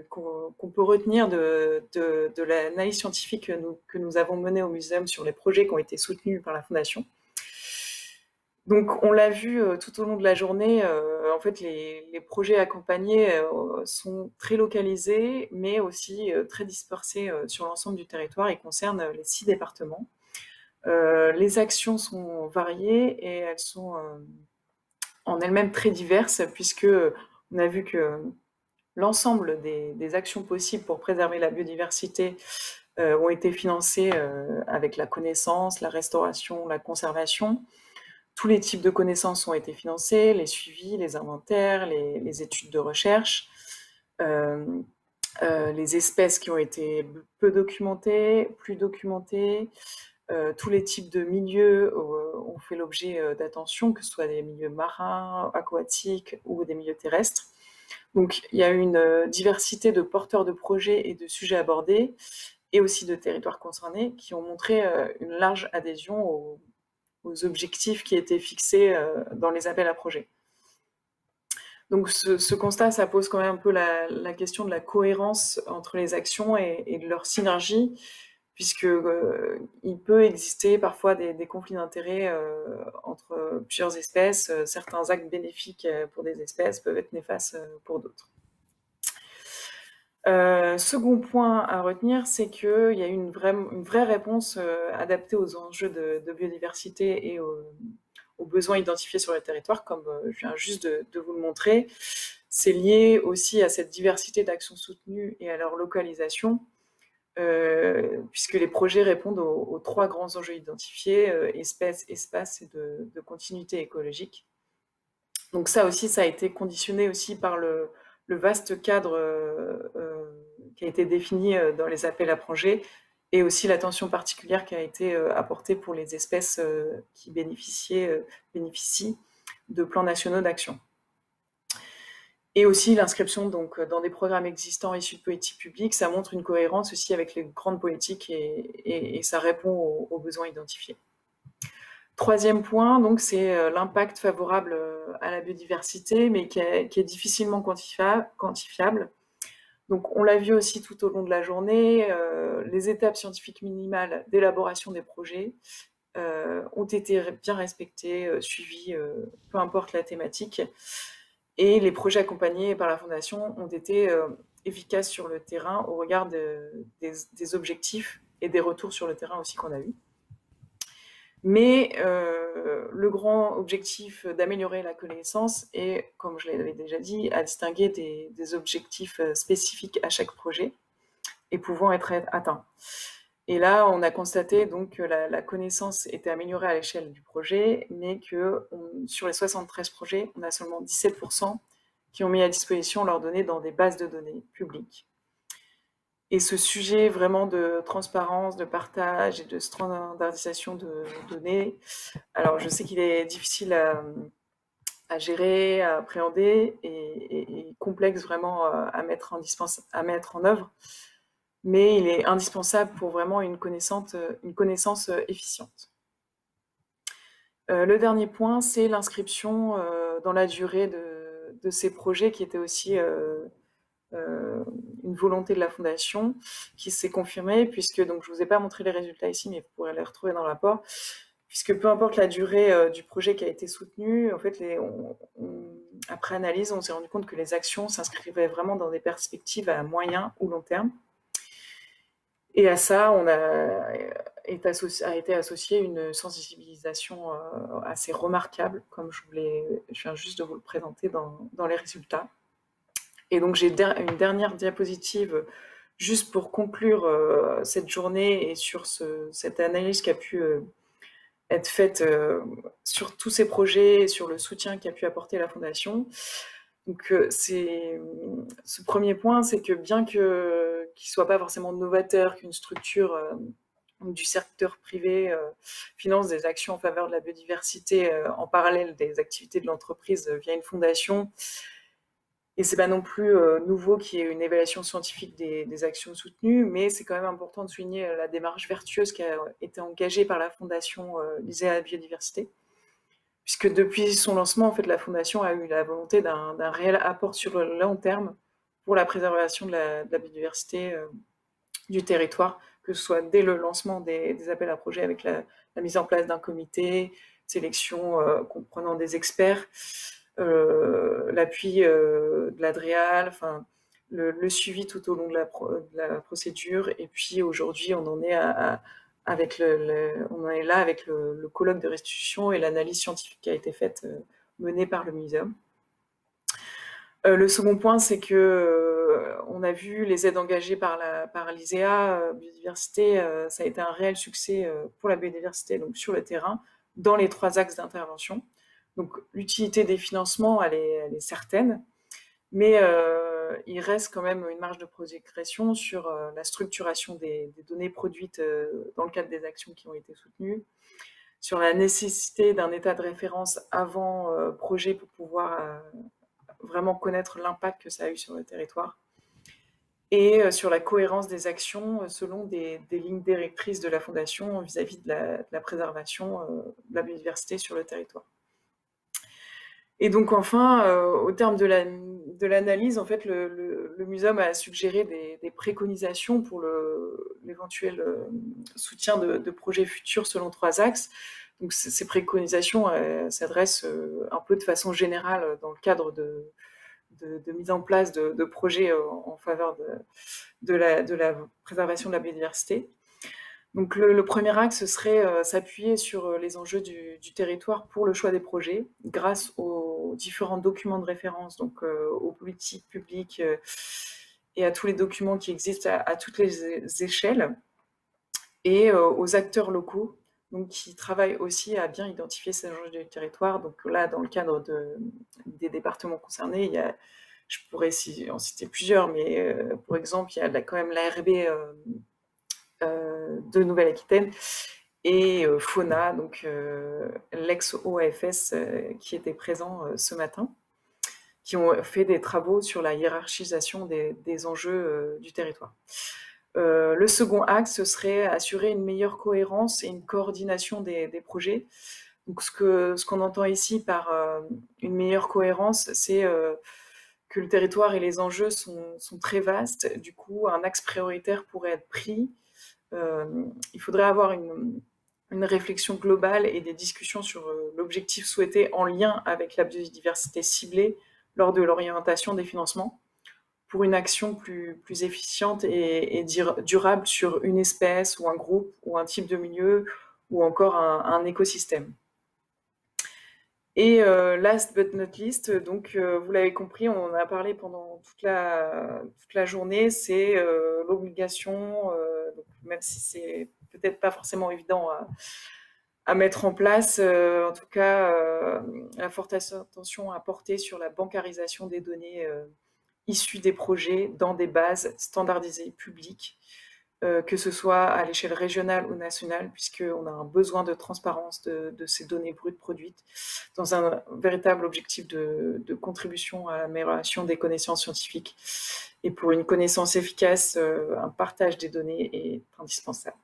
qu'on peut retenir de l'analyse scientifique que nous avons menée au MUSEUM sur les projets qui ont été soutenus par la Fondation. Donc, on l'a vu tout au long de la journée, en fait, les projets accompagnés sont très localisés, mais aussi très dispersés sur l'ensemble du territoire et concernent les 6 départements. Les actions sont variées et elles sont en elles-mêmes très diverses, puisque on a vu que l'ensemble des actions possibles pour préserver la biodiversité ont été financées avec la connaissance, la restauration, la conservation. Tous les types de connaissances ont été financés, les suivis, les inventaires, les études de recherche, les espèces qui ont été peu documentées, plus documentées, tous les types de milieux ont fait l'objet d'attention, que ce soit des milieux marins, aquatiques ou des milieux terrestres. Donc il y a une diversité de porteurs de projets et de sujets abordés, et aussi de territoires concernés, qui ont montré une large adhésion aux objectifs qui étaient fixés dans les appels à projets. Donc ce constat, ça pose quand même un peu la question de la cohérence entre les actions et de leur synergie, puisque il peut exister parfois des conflits d'intérêts entre plusieurs espèces. Certains actes bénéfiques pour des espèces peuvent être néfastes pour d'autres. Second point à retenir, c'est qu'il y a une vraie réponse adaptée aux enjeux de biodiversité et aux besoins identifiés sur le territoire, comme je viens juste de vous le montrer. C'est lié aussi à cette diversité d'actions soutenues et à leur localisation, puisque les projets répondent aux trois grands enjeux identifiés, espèces, espace et de continuité écologique. Donc ça aussi, ça a été conditionné aussi par le vaste cadre qui a été défini dans les appels à projets, et aussi l'attention particulière qui a été apportée pour les espèces qui bénéficient de plans nationaux d'action. Et aussi l'inscription donc dans des programmes existants issus de politiques publiques, ça montre une cohérence aussi avec les grandes politiques et ça répond aux besoins identifiés. Troisième point, donc, c'est l'impact favorable à la biodiversité, mais qui est difficilement quantifiable. Donc, on l'a vu aussi tout au long de la journée, les étapes scientifiques minimales d'élaboration des projets ont été bien respectées, suivies, peu importe la thématique. Et les projets accompagnés par la Fondation ont été efficaces sur le terrain au regard des objectifs et des retours sur le terrain aussi qu'on a eu. Mais le grand objectif d'améliorer la connaissance est, comme je l'avais déjà dit, à distinguer des objectifs spécifiques à chaque projet et pouvant être atteints. Et là, on a constaté donc que la connaissance était améliorée à l'échelle du projet, mais que sur les 73 projets, on a seulement 17% qui ont mis à disposition leurs données dans des bases de données publiques. Et ce sujet vraiment de transparence, de partage et de standardisation de données, alors je sais qu'il est difficile à gérer, à appréhender et complexe vraiment à mettre en œuvre, mais il est indispensable pour vraiment une connaissance efficiente. Le dernier point, c'est l'inscription dans la durée de ces projets qui était aussi une volonté de la Fondation qui s'est confirmée, puisque donc, je ne vous ai pas montré les résultats ici, mais vous pourrez les retrouver dans le rapport, puisque peu importe la durée du projet qui a été soutenu, en fait, après analyse, on s'est rendu compte que les actions s'inscrivaient vraiment dans des perspectives à moyen ou long terme. Et à ça, a été associée une sensibilisation assez remarquable, comme je viens juste de vous le présenter dans les résultats. Et donc j'ai une dernière diapositive juste pour conclure cette journée et sur cette analyse qui a pu être faite sur tous ces projets et sur le soutien qu'a pu apporter la Fondation. Donc ce premier point, c'est que bien qu'il ne soit pas forcément novateur qu'une structure du secteur privé finance des actions en faveur de la biodiversité en parallèle des activités de l'entreprise via une fondation, et c'est pas non plus nouveau qu'il y ait une évaluation scientifique des actions soutenues, mais c'est quand même important de souligner la démarche vertueuse qui a été engagée par la Fondation LISEA Biodiversité, puisque depuis son lancement, en fait, la Fondation a eu la volonté d'un réel apport sur le long terme pour la préservation de la biodiversité du territoire, que ce soit dès le lancement des appels à projets avec la mise en place d'un comité, sélection comprenant des experts, l'appui de l'ADREAL, enfin, le suivi tout au long de la procédure, et puis aujourd'hui on en est à on en est là avec le colloque de restitution et l'analyse scientifique qui a été faite, menée par le muséum. Le second point, c'est que on a vu les aides engagées par l'ISEA biodiversité, ça a été un réel succès pour la biodiversité, donc sur le terrain, dans les 3 axes d'intervention. Donc l'utilité des financements, elle est certaine, mais il reste quand même une marge de progression sur la structuration des données produites dans le cadre des actions qui ont été soutenues, sur la nécessité d'un état de référence avant projet pour pouvoir vraiment connaître l'impact que ça a eu sur le territoire, et sur la cohérence des actions selon des lignes directrices de la Fondation vis-à-vis de la préservation de la biodiversité sur le territoire. Et donc enfin, au terme de l'analyse, en fait, le muséum a suggéré des préconisations pour l'éventuel soutien de projets futurs selon 3 axes. Donc ces préconisations s'adressent un peu de façon générale dans le cadre de mise en place de projets en faveur de la préservation de la biodiversité. Donc le premier axe, ce serait s'appuyer sur les enjeux du territoire pour le choix des projets, grâce aux différents documents de référence, donc aux politiques publiques et à tous les documents qui existent à toutes les échelles, et aux acteurs locaux, donc qui travaillent aussi à bien identifier ces enjeux du territoire. Donc là, dans le cadre des départements concernés, je pourrais en citer plusieurs, mais pour exemple, il y a quand même l'ARB de Nouvelle-Aquitaine et Fauna, donc l'ex-OAFS qui était présent ce matin, qui ont fait des travaux sur la hiérarchisation des enjeux du territoire. Le second axe, ce serait assurer une meilleure cohérence et une coordination des projets. Donc ce qu'on entend ici par une meilleure cohérence, c'est que le territoire et les enjeux sont très vastes. Du coup, un axe prioritaire pourrait être pris. Il faudrait avoir une réflexion globale et des discussions sur l'objectif souhaité en lien avec la biodiversité ciblée lors de l'orientation des financements, pour une action plus efficiente et durable sur une espèce ou un groupe ou un type de milieu ou encore un écosystème. Et last but not least, donc vous l'avez compris, on en a parlé pendant toute la journée, c'est l'obligation, même si c'est peut-être pas forcément évident à mettre en place, en tout cas la forte attention à porter sur la bancarisation des données issues des projets dans des bases standardisées publiques, que ce soit à l'échelle régionale ou nationale, puisqu'on a un besoin de transparence de ces données brutes produites, dans un véritable objectif de contribution à l'amélioration des connaissances scientifiques. Et pour une connaissance efficace, un partage des données est indispensable.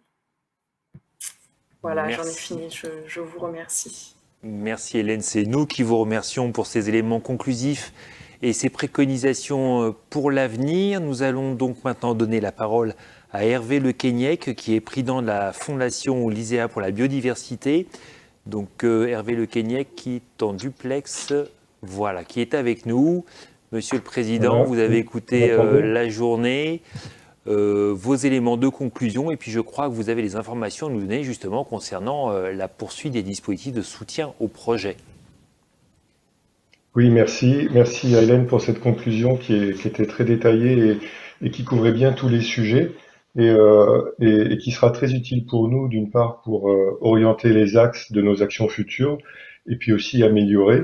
Voilà, j'en ai fini, je vous remercie. Merci Hélène, c'est nous qui vous remercions pour ces éléments conclusifs et ces préconisations pour l'avenir. Nous allons donc maintenant donner la parole à Hervé Le Queignac, qui est président de la Fondation l'ISEA pour la biodiversité. Donc Hervé Le Queignac qui est en duplex, voilà, qui est avec nous. Monsieur le Président, voilà, vous avez écouté la journée, vos éléments de conclusion, et puis je crois que vous avez les informations à nous donner justement concernant la poursuite des dispositifs de soutien au projet. Oui, merci. Merci à Hélène pour cette conclusion qui était très détaillée et qui couvrait bien tous les sujets et qui sera très utile pour nous, d'une part pour orienter les axes de nos actions futures et puis aussi améliorer.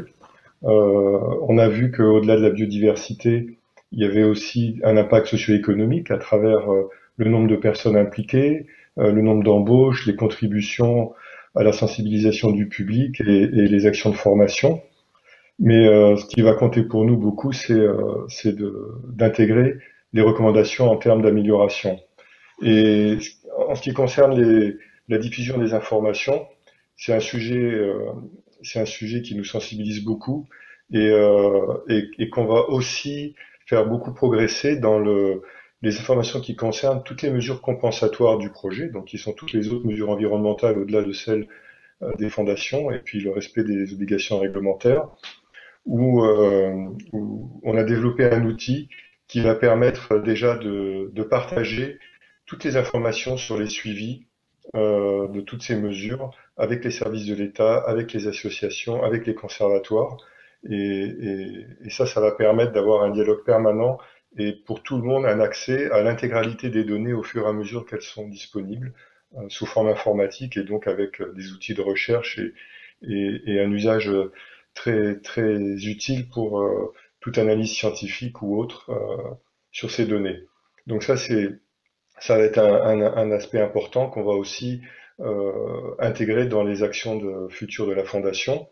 On a vu qu'au-delà de la biodiversité, il y avait aussi un impact socio-économique à travers le nombre de personnes impliquées, le nombre d'embauches, les contributions à la sensibilisation du public et les actions de formation. Mais ce qui va compter pour nous beaucoup, c'est d'intégrer les recommandations en termes d'amélioration. Et en ce qui concerne la diffusion des informations, c'est un sujet qui nous sensibilise beaucoup et qu'on va aussi faire beaucoup progresser dans les informations qui concernent toutes les mesures compensatoires du projet, donc qui sont toutes les autres mesures environnementales au-delà de celles des fondations, et puis le respect des obligations réglementaires, où on a développé un outil qui va permettre déjà de partager toutes les informations sur les suivis de toutes ces mesures avec les services de l'État, avec les associations, avec les conservatoires. Et ça va permettre d'avoir un dialogue permanent et pour tout le monde un accès à l'intégralité des données au fur et à mesure qu'elles sont disponibles sous forme informatique et donc avec des outils de recherche et un usage très, très utile pour toute analyse scientifique ou autre sur ces données. Donc ça va être un aspect important qu'on va aussi intégrer dans les actions futures de la Fondation.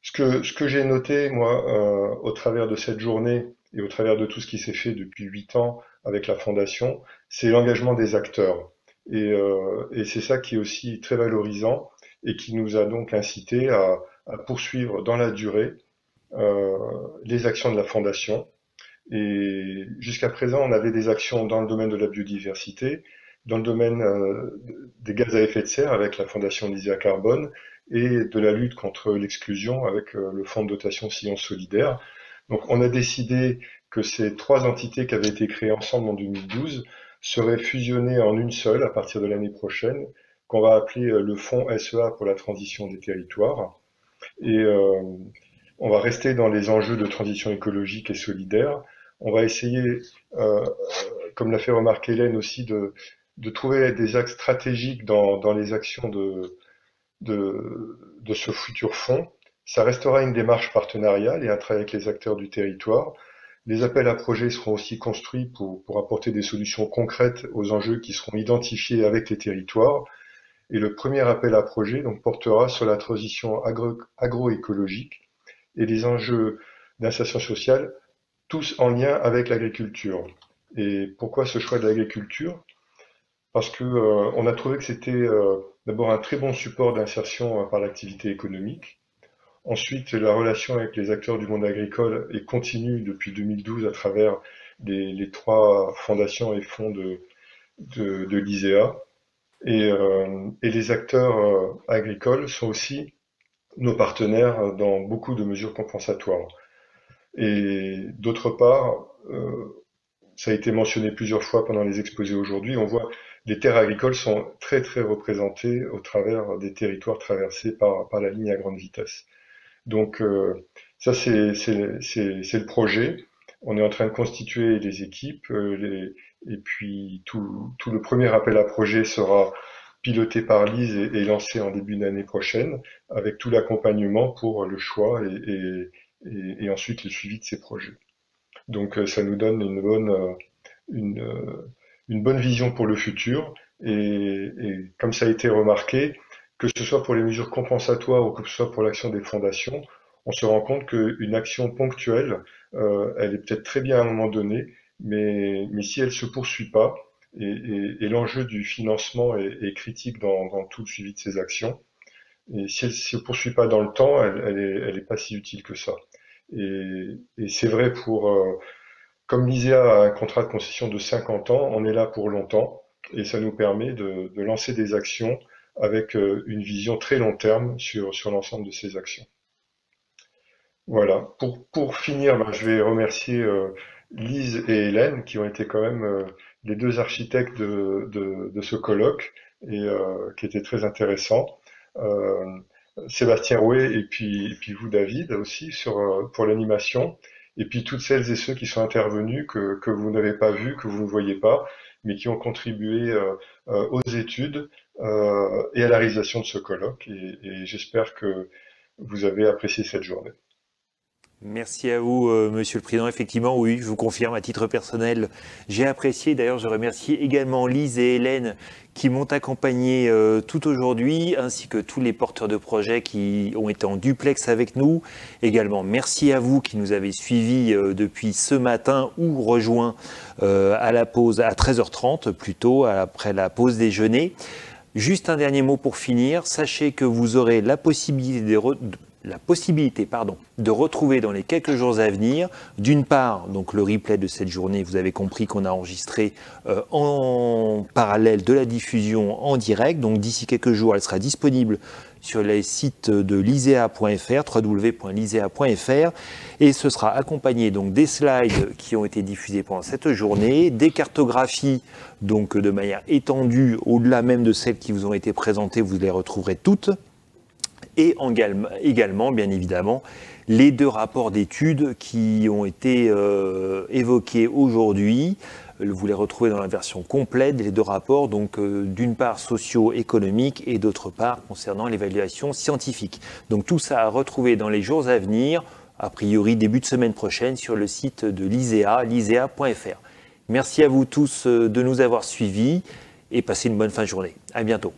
Ce que j'ai noté, moi, au travers de cette journée et au travers de tout ce qui s'est fait depuis 8 ans avec la Fondation, c'est l'engagement des acteurs. Et c'est ça qui est aussi très valorisant et qui nous a donc incité à poursuivre dans la durée les actions de la Fondation. Et jusqu'à présent, on avait des actions dans le domaine de la biodiversité, dans le domaine des gaz à effet de serre avec la Fondation LISEA Carbone et de la lutte contre l'exclusion avec le fonds de dotation Sillon Solidaire. Donc on a décidé que ces 3 entités qui avaient été créées ensemble en 2012 seraient fusionnées en une seule à partir de l'année prochaine, qu'on va appeler le fonds SEA pour la transition des territoires. Et on va rester dans les enjeux de transition écologique et solidaire. On va essayer, comme l'a fait remarquer Hélène aussi, de trouver des axes stratégiques dans les actions de ce futur fonds. Ça restera une démarche partenariale et un travail avec les acteurs du territoire. Les appels à projets seront aussi construits pour apporter des solutions concrètes aux enjeux qui seront identifiés avec les territoires. Et le premier appel à projet donc, portera sur la transition agroécologique et les enjeux d'insertion sociale, tous en lien avec l'agriculture. Et pourquoi ce choix de l'agriculture? Parce que on a trouvé que c'était d'abord un très bon support d'insertion par l'activité économique. Ensuite, la relation avec les acteurs du monde agricole est continue depuis 2012 à travers les 3 fondations et fonds de l'ISEA. Et les acteurs agricoles sont aussi nos partenaires dans beaucoup de mesures compensatoires. Et d'autre part, ça a été mentionné plusieurs fois pendant les exposés aujourd'hui, on voit les terres agricoles sont très très représentées au travers des territoires traversés par la ligne à grande vitesse. Donc ça c'est le projet. On est en train de constituer les équipes et puis tout le premier appel à projet sera piloté par Lise et lancé en début d'année prochaine avec tout l'accompagnement pour le choix et ensuite le suivi de ces projets. Donc ça nous donne une bonne vision pour le futur et comme ça a été remarqué, que ce soit pour les mesures compensatoires ou que ce soit pour l'action des fondations, on se rend compte qu'une action ponctuelle, elle est peut-être très bien à un moment donné, mais si elle se poursuit pas, et l'enjeu du financement est critique dans tout le suivi de ces actions, et si elle se poursuit pas dans le temps, elle est pas si utile que ça. Et c'est vrai comme l'ISEA a un contrat de concession de 50 ans, on est là pour longtemps, et ça nous permet de lancer des actions avec une vision très long terme sur l'ensemble de ces actions. Voilà. Pour finir, je vais remercier Lise et Hélène qui ont été quand même les 2 architectes de ce colloque et qui était très intéressant. Sébastien Rouet et puis vous David aussi pour l'animation et puis toutes celles et ceux qui sont intervenus que vous n'avez pas vus, que vous ne voyez pas, mais qui ont contribué aux études et à la réalisation de ce colloque et j'espère que vous avez apprécié cette journée. Merci à vous, Monsieur le Président. Effectivement, oui, je vous confirme, à titre personnel, j'ai apprécié. D'ailleurs, je remercie également Lise et Hélène qui m'ont accompagné tout aujourd'hui, ainsi que tous les porteurs de projets qui ont été en duplex avec nous. Également, merci à vous qui nous avez suivis depuis ce matin ou rejoints à la pause à 13h30, plutôt après la pause déjeuner. Juste un dernier mot pour finir. Sachez que vous aurez la possibilité de retrouver dans les quelques jours à venir, d'une part, donc le replay de cette journée, vous avez compris qu'on a enregistré en parallèle de la diffusion en direct, donc d'ici quelques jours, elle sera disponible sur les sites de lisea.fr, www.lisea.fr, et ce sera accompagné donc des slides qui ont été diffusés pendant cette journée, des cartographies donc de manière étendue, au-delà même de celles qui vous ont été présentées, vous les retrouverez toutes, et également, bien évidemment, les 2 rapports d'études qui ont été évoqués aujourd'hui. Vous les retrouvez dans la version complète, les 2 rapports, donc d'une part socio-économique et d'autre part concernant l'évaluation scientifique. Donc tout ça à retrouver dans les jours à venir, a priori début de semaine prochaine, sur le site de l'ISEA, lisea.fr. Merci à vous tous de nous avoir suivis et passez une bonne fin de journée. À bientôt.